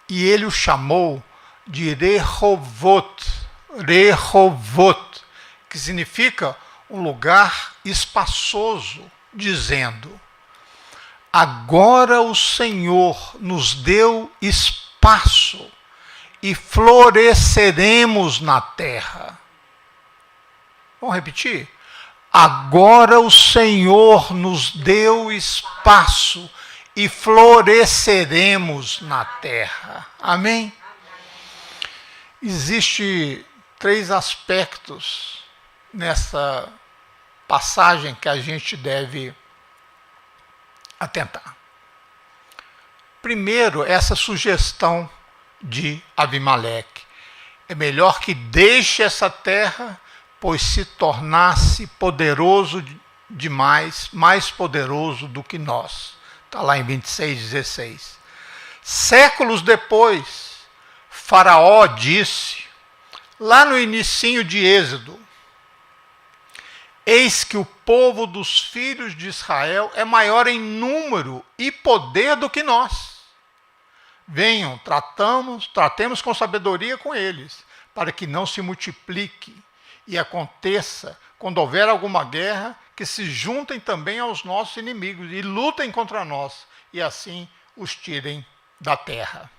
E ele o chamou de Rehovot, que significa um lugar espaçoso, dizendo: agora o Senhor nos deu espaço e floresceremos na terra. Vamos repetir? Agora o Senhor nos deu espaço e floresceremos na terra. Amém? Existem 3 aspectos nessa passagem que a gente deve atentar. Primeiro, essa sugestão de Abimeleque: é melhor que deixe essa terra, pois se tornasse poderoso demais, mais poderoso do que nós. Está lá em 26:16. Séculos depois, Faraó disse, lá no inicinho de Êxodo: eis que o povo dos filhos de Israel é maior em número e poder do que nós. Venham, tratemos com sabedoria com eles, para que não se multiplique e aconteça, quando houver alguma guerra, que se juntem também aos nossos inimigos e lutem contra nós, e assim os tirem da terra.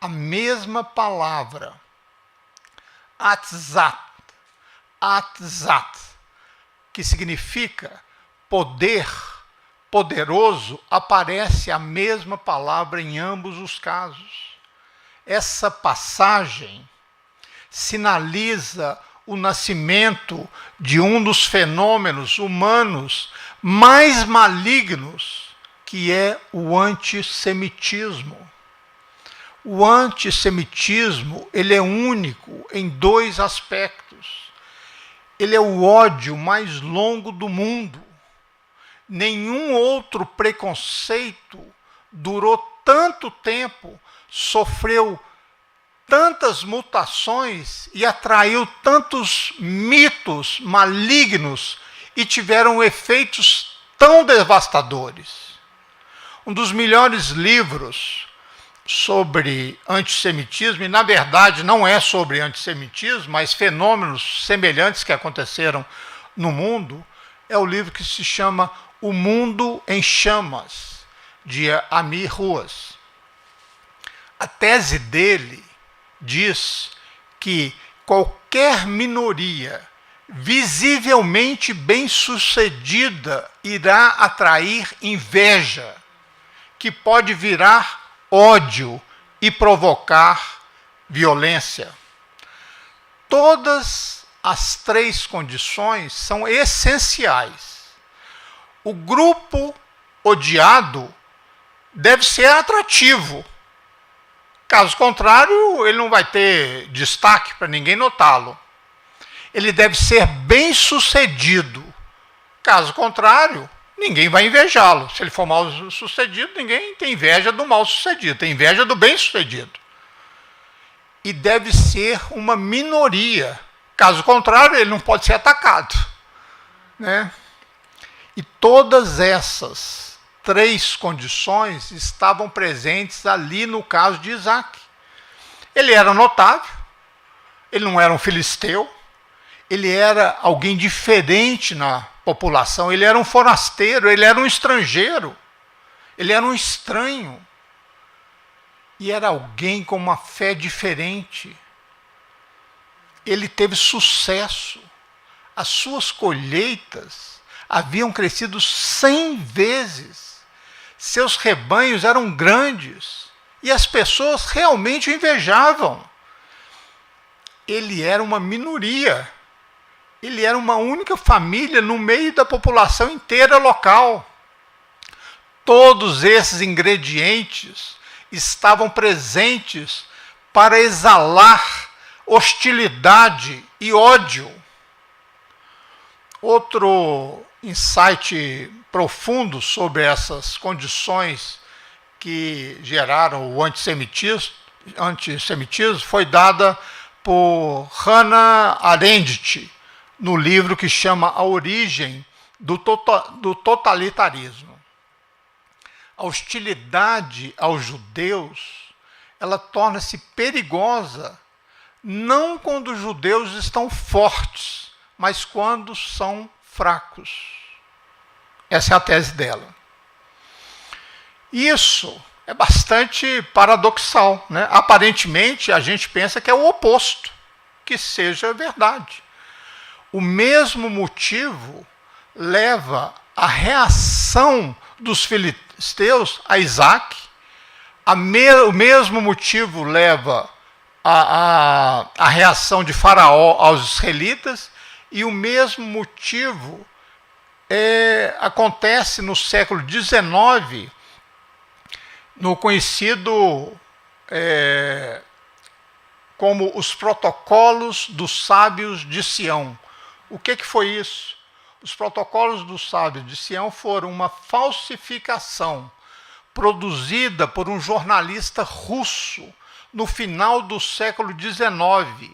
A mesma palavra, atzat, que significa poder, poderoso, aparece a mesma palavra em ambos os casos. Essa passagem sinaliza o nascimento de um dos fenômenos humanos mais malignos, que é o antissemitismo. O antissemitismo, ele é único em 2 aspectos. Ele é o ódio mais longo do mundo. Nenhum outro preconceito durou tanto tempo, sofreu tantas mutações e atraiu tantos mitos malignos e tiveram efeitos tão devastadores. Um dos melhores livros sobre antissemitismo, e na verdade não é sobre antissemitismo, mas fenômenos semelhantes que aconteceram no mundo, é o livro que se chama O Mundo em Chamas, de Amir Ruas. A tese dele diz que qualquer minoria visivelmente bem-sucedida irá atrair inveja, que pode virar ódio e provocar violência. Todas as três condições são essenciais. O grupo odiado deve ser atrativo. Caso contrário, ele não vai ter destaque para ninguém notá-lo. Ele deve ser bem-sucedido. Caso contrário, ninguém vai invejá-lo. Se ele for mal-sucedido, ninguém tem inveja do mal-sucedido, tem inveja do bem-sucedido. E deve ser uma minoria. Caso contrário, ele não pode ser atacado, né? E todas essas três condições estavam presentes ali no caso de Isaac. Ele era notável, ele não era um filisteu, ele era alguém diferente na população, ele era um forasteiro, ele era um estrangeiro, ele era um estranho. E era alguém com uma fé diferente. Ele teve sucesso. As suas colheitas haviam crescido 100 vezes. Seus rebanhos eram grandes. E as pessoas realmente o invejavam. Ele era uma minoria. Ele era uma única família no meio da população inteira local. Todos esses ingredientes estavam presentes para exalar hostilidade e ódio. Outro insight profundo sobre essas condições que geraram o antissemitismo foi dada por Hannah Arendt no livro que chama A Origem do Totalitarismo. A hostilidade aos judeus, ela torna-se perigosa não quando os judeus estão fortes, mas quando são fracos. Essa é a tese dela. Isso é bastante paradoxal, né? Aparentemente, a gente pensa que é o oposto, que seja verdade. O mesmo motivo leva à reação dos filisteus a Isaac, o mesmo motivo leva à reação de Faraó aos israelitas, e o mesmo motivo acontece no século XIX, no conhecido como os protocolos dos sábios de Sião. O que foi isso? Os protocolos dos sábios de Sião foram uma falsificação produzida por um jornalista russo no final do século XIX,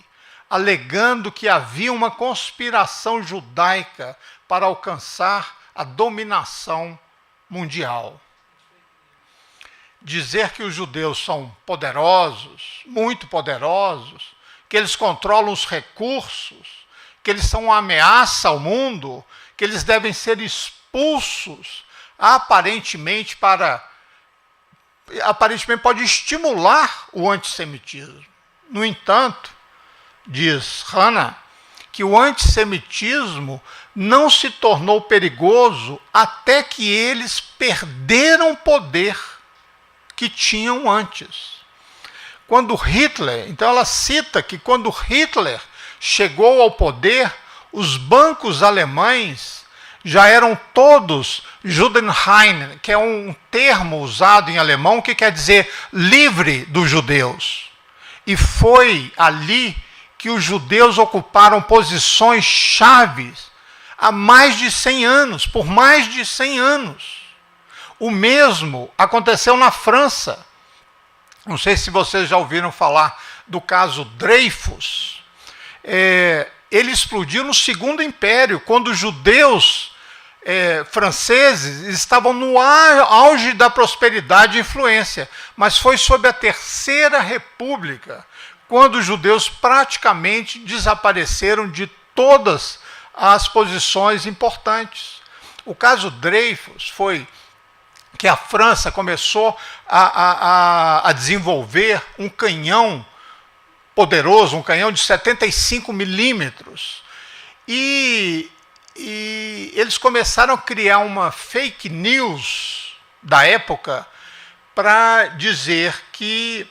alegando que havia uma conspiração judaica para alcançar a dominação mundial. Dizer que os judeus são poderosos, muito poderosos, que eles controlam os recursos, que eles são uma ameaça ao mundo, que eles devem ser expulsos, aparentemente pode estimular o antissemitismo. No entanto, diz Hannah, que o antissemitismo não se tornou perigoso até que eles perderam o poder que tinham antes. Quando Hitler, então ela cita que quando Hitler chegou ao poder, os bancos alemães já eram todos Judenrein, que é um termo usado em alemão que quer dizer livre dos judeus. E foi ali que os judeus ocuparam posições chaves há mais de 100 anos, por mais de 100 anos. O mesmo aconteceu na França. Não sei se vocês já ouviram falar do caso Dreyfus. Ele explodiu no Segundo Império, quando os judeus franceses estavam no auge da prosperidade e influência. Mas foi sob a Terceira República, quando os judeus praticamente desapareceram de todas as posições importantes. O caso Dreyfus foi que a França começou a desenvolver um canhão poderoso, um canhão de 75 milímetros. E eles começaram a criar uma fake news da época para dizer que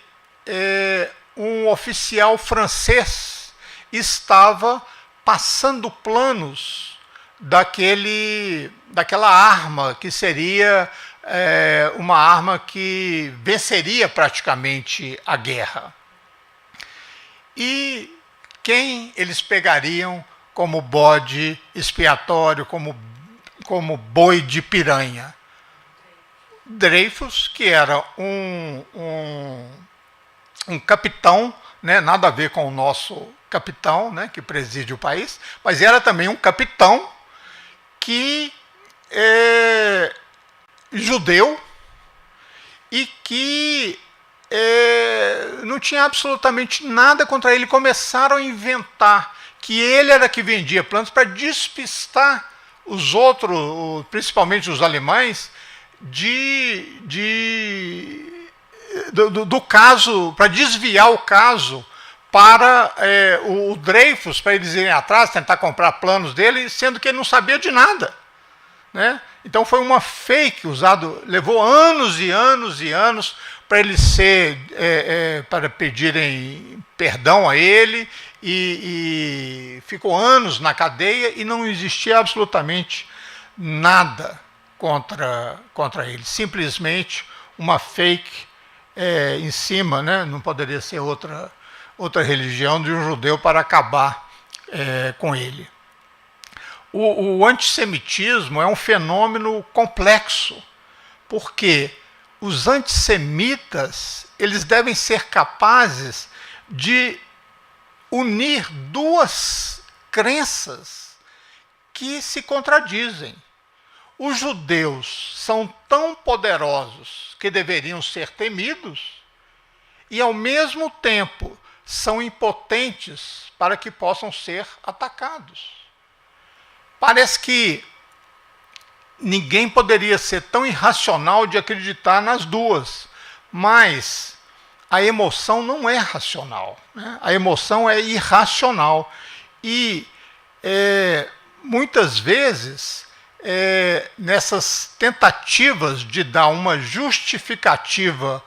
um oficial francês estava passando planos daquela arma que seria uma arma que venceria praticamente a guerra. E quem eles pegariam como bode expiatório, como boi de piranha? Dreyfus, que era um capitão, né, nada a ver com o nosso capitão, né, que preside o país, mas era também um capitão que judeu e que não tinha absolutamente nada contra ele. Começaram a inventar que ele era que vendia planos para despistar os outros, principalmente os alemães, do caso, para desviar o caso para o Dreyfus, para eles irem atrás, tentar comprar planos dele, sendo que ele não sabia de nada, né? Então foi uma fake usado, levou anos e anos e anos para eles para pedirem perdão a ele, e ficou anos na cadeia e não existia absolutamente nada contra ele. Simplesmente uma fake em cima, né? Não poderia ser outra religião, de um judeu para acabar com ele. O antissemitismo é um fenômeno complexo, porque os antissemitas eles devem ser capazes de unir duas crenças que se contradizem. Os judeus são tão poderosos que deveriam ser temidos e, ao mesmo tempo, são impotentes para que possam ser atacados. Parece que ninguém poderia ser tão irracional de acreditar nas duas, mas a emoção não é racional, né? A emoção é irracional. E muitas vezes, nessas tentativas de dar uma justificativa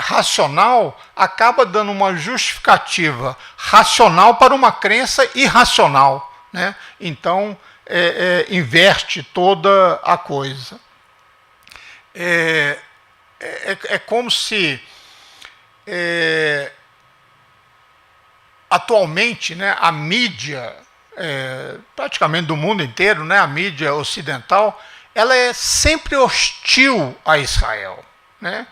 racional, acaba dando uma justificativa racional para uma crença irracional, né? Então, inverte toda a coisa. É como se atualmente, né, a mídia, praticamente do mundo inteiro, né, a mídia ocidental, ela é sempre hostil a Israel, né?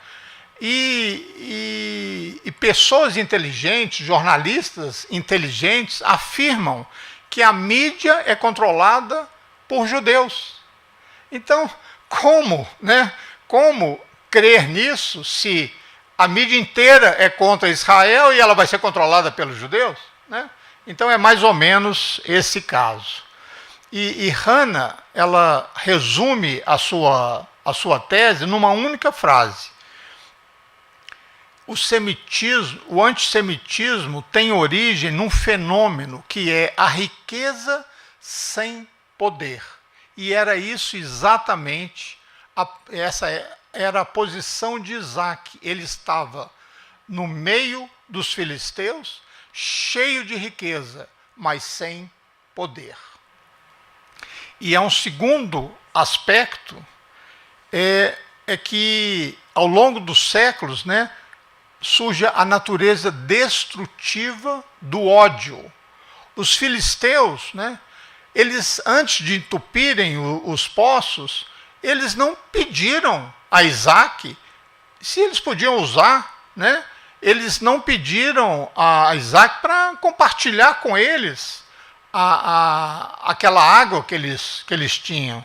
E pessoas inteligentes, jornalistas inteligentes, afirmam que a mídia é controlada por judeus. Então, como crer nisso se a mídia inteira é contra Israel e ela vai ser controlada pelos judeus, né? Então é mais ou menos esse caso. E Hannah, ela resume a sua tese numa única frase. O antissemitismo tem origem num fenômeno que é a riqueza sem poder. E era isso exatamente, essa era a posição de Isaac. Ele estava no meio dos filisteus, cheio de riqueza, mas sem poder. E há um segundo aspecto, é que ao longo dos séculos, né, surge a natureza destrutiva do ódio. Os filisteus, né, eles, antes de entupirem os poços, eles não pediram a Isaac se eles podiam usar, né? Eles não pediram a Isaac para compartilhar com eles aquela água que eles tinham.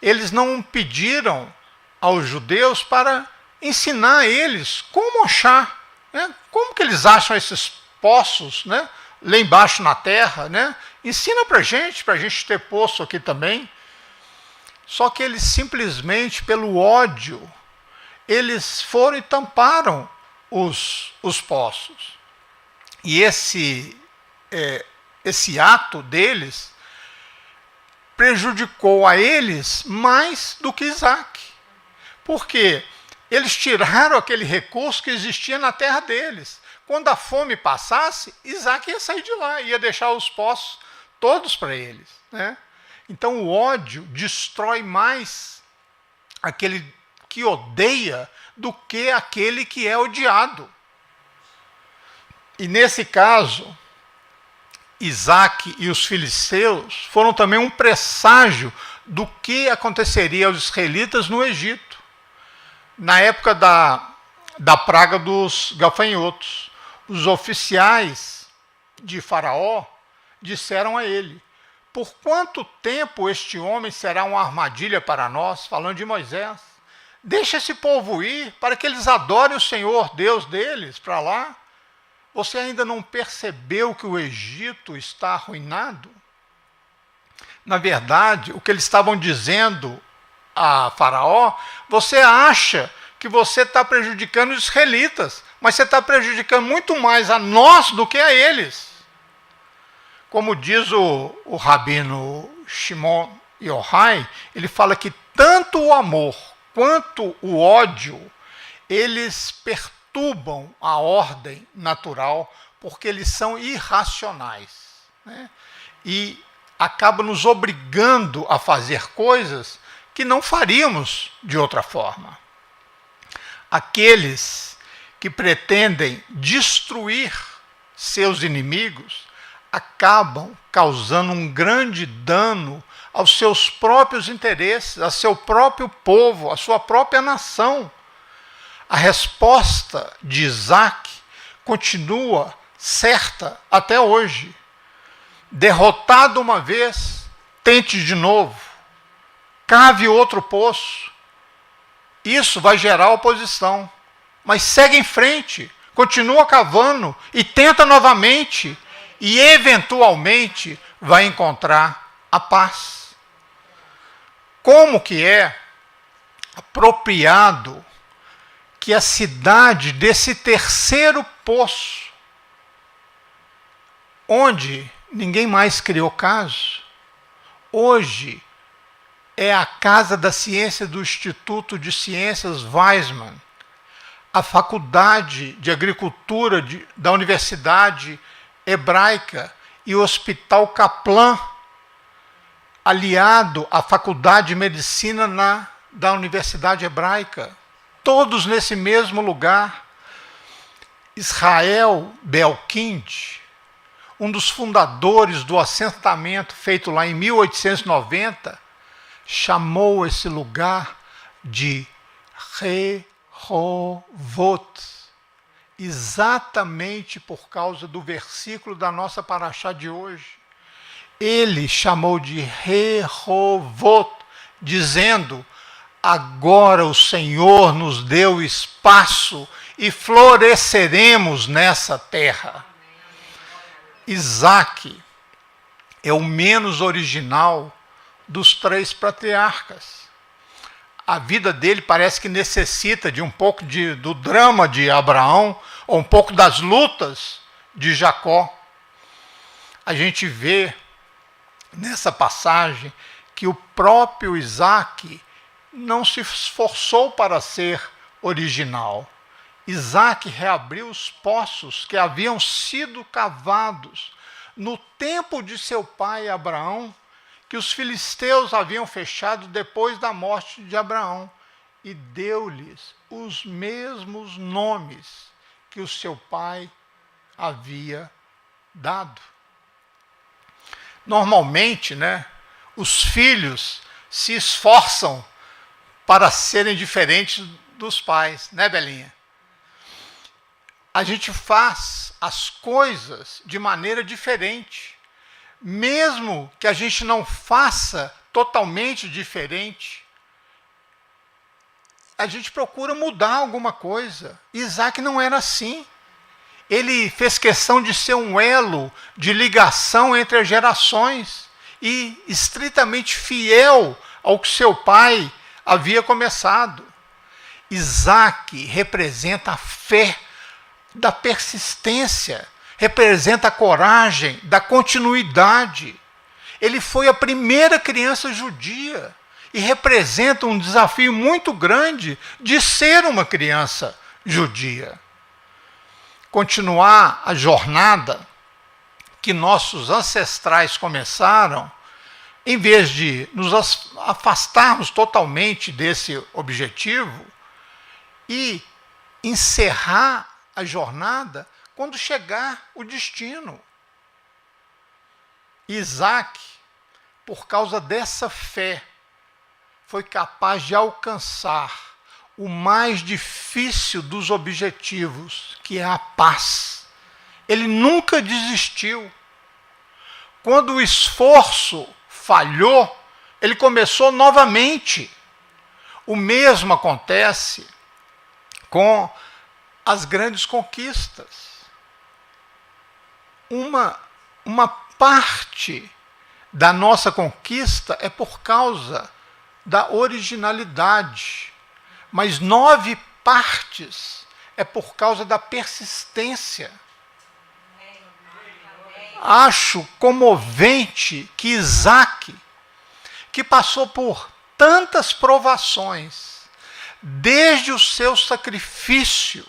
Eles não pediram aos judeus para ensinar eles como achar, né? Como que eles acham esses poços, né, lá embaixo na terra, né? Ensina para a gente ter poço aqui também. Só que eles simplesmente, pelo ódio, eles foram e tamparam os poços. E esse ato deles prejudicou a eles mais do que Isaac. Porque eles tiraram aquele recurso que existia na terra deles. Quando a fome passasse, Isaac ia sair de lá, ia deixar os poços todos para eles, né? Então o ódio destrói mais aquele que odeia do que aquele que é odiado. E nesse caso, Isaac e os filisteus foram também um presságio do que aconteceria aos israelitas no Egito, na época da praga dos gafanhotos. Os oficiais de Faraó disseram a ele: por quanto tempo este homem será uma armadilha para nós? Falando de Moisés. Deixa esse povo ir para que eles adorem o Senhor, Deus deles, para lá. Você ainda não percebeu que o Egito está arruinado? Na verdade, o que eles estavam dizendo a Faraó: você acha que você está prejudicando os israelitas, mas você está prejudicando muito mais a nós do que a eles. Como diz o rabino Shimon Yochai, ele fala que tanto o amor quanto o ódio, eles perturbam a ordem natural, porque eles são irracionais, né? E acabam nos obrigando a fazer coisas que não faríamos de outra forma. Aqueles que pretendem destruir seus inimigos acabam causando um grande dano aos seus próprios interesses, a seu próprio povo, a sua própria nação. A resposta de Isaac continua certa até hoje. Derrotado uma vez, tente de novo. Cave outro poço. Isso vai gerar oposição. Mas segue em frente, continua cavando e tenta novamente. E eventualmente vai encontrar a paz. Como que é apropriado que a cidade desse terceiro poço, onde ninguém mais criou caso, hoje é a Casa da Ciência do Instituto de Ciências Weizmann, a Faculdade de Agricultura da Universidade Hebraica e o Hospital Kaplan, aliado à Faculdade de Medicina da Universidade Hebraica, todos nesse mesmo lugar. Israel Belkind, um dos fundadores do assentamento feito lá em 1890, chamou esse lugar de Rehovot, exatamente por causa do versículo da nossa paraxá de hoje. Ele chamou de Rehovot, dizendo: agora o Senhor nos deu espaço e floresceremos nessa terra. Isaac é o menos original dos três patriarcas. A vida dele parece que necessita de um pouco do drama de Abraão, ou um pouco das lutas de Jacó. A gente vê nessa passagem que o próprio Isaac não se esforçou para ser original. Isaac reabriu os poços que haviam sido cavados no tempo de seu pai Abraão, que os filisteus haviam fechado depois da morte de Abraão, e deu-lhes os mesmos nomes que o seu pai havia dado. Normalmente, né, os filhos se esforçam para serem diferentes dos pais, né, Belinha? A gente faz as coisas de maneira diferente. Mesmo que a gente não faça totalmente diferente, a gente procura mudar alguma coisa. Isaac não era assim. Ele fez questão de ser um elo de ligação entre as gerações e estritamente fiel ao que seu pai havia começado. Isaac representa a fé da persistência representa a coragem da continuidade. Ele foi a primeira criança judia e representa um desafio muito grande de ser uma criança judia. Continuar a jornada que nossos ancestrais começaram, em vez de nos afastarmos totalmente desse objetivo e encerrar a jornada quando chegar o destino. Isaac, por causa dessa fé, foi capaz de alcançar o mais difícil dos objetivos, que é a paz. Ele nunca desistiu. Quando o esforço falhou, ele começou novamente. O mesmo acontece com as grandes conquistas. Uma parte da nossa conquista é por causa da originalidade, mas 9 partes é por causa da persistência. Acho comovente que Isaac, que passou por tantas provações, desde o seu sacrifício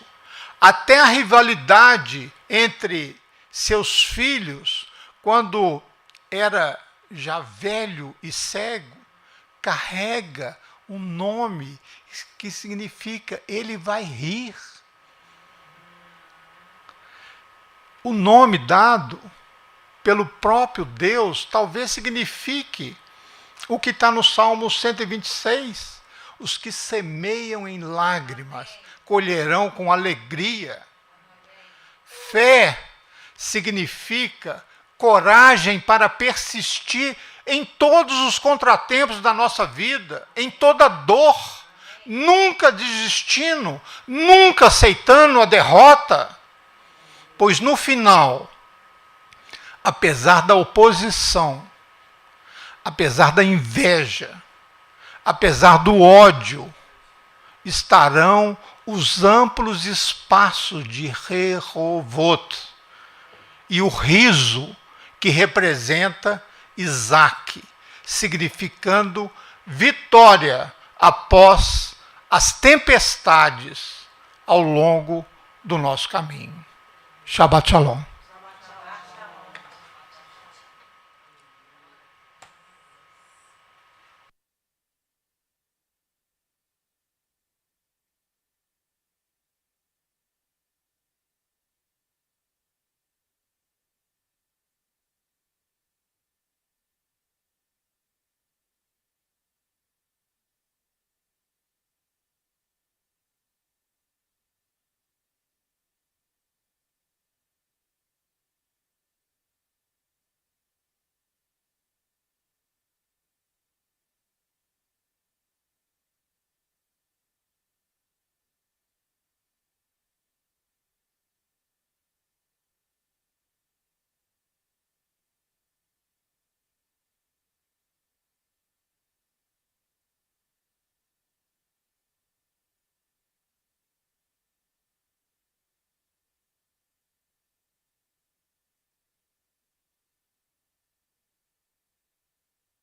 até a rivalidade entre seus filhos, quando era já velho e cego, carrega um nome que significa ele vai rir. O nome dado pelo próprio Deus talvez signifique o que está no Salmo 126. Os que semeiam em lágrimas colherão com alegria. Fé significa coragem para persistir em todos os contratempos da nossa vida, em toda dor, nunca desistindo, nunca aceitando a derrota, pois no final, apesar da oposição, apesar da inveja, apesar do ódio, estarão os amplos espaços de Rehovot e o riso que representa Isaac, significando vitória após as tempestades ao longo do nosso caminho. Shabbat Shalom.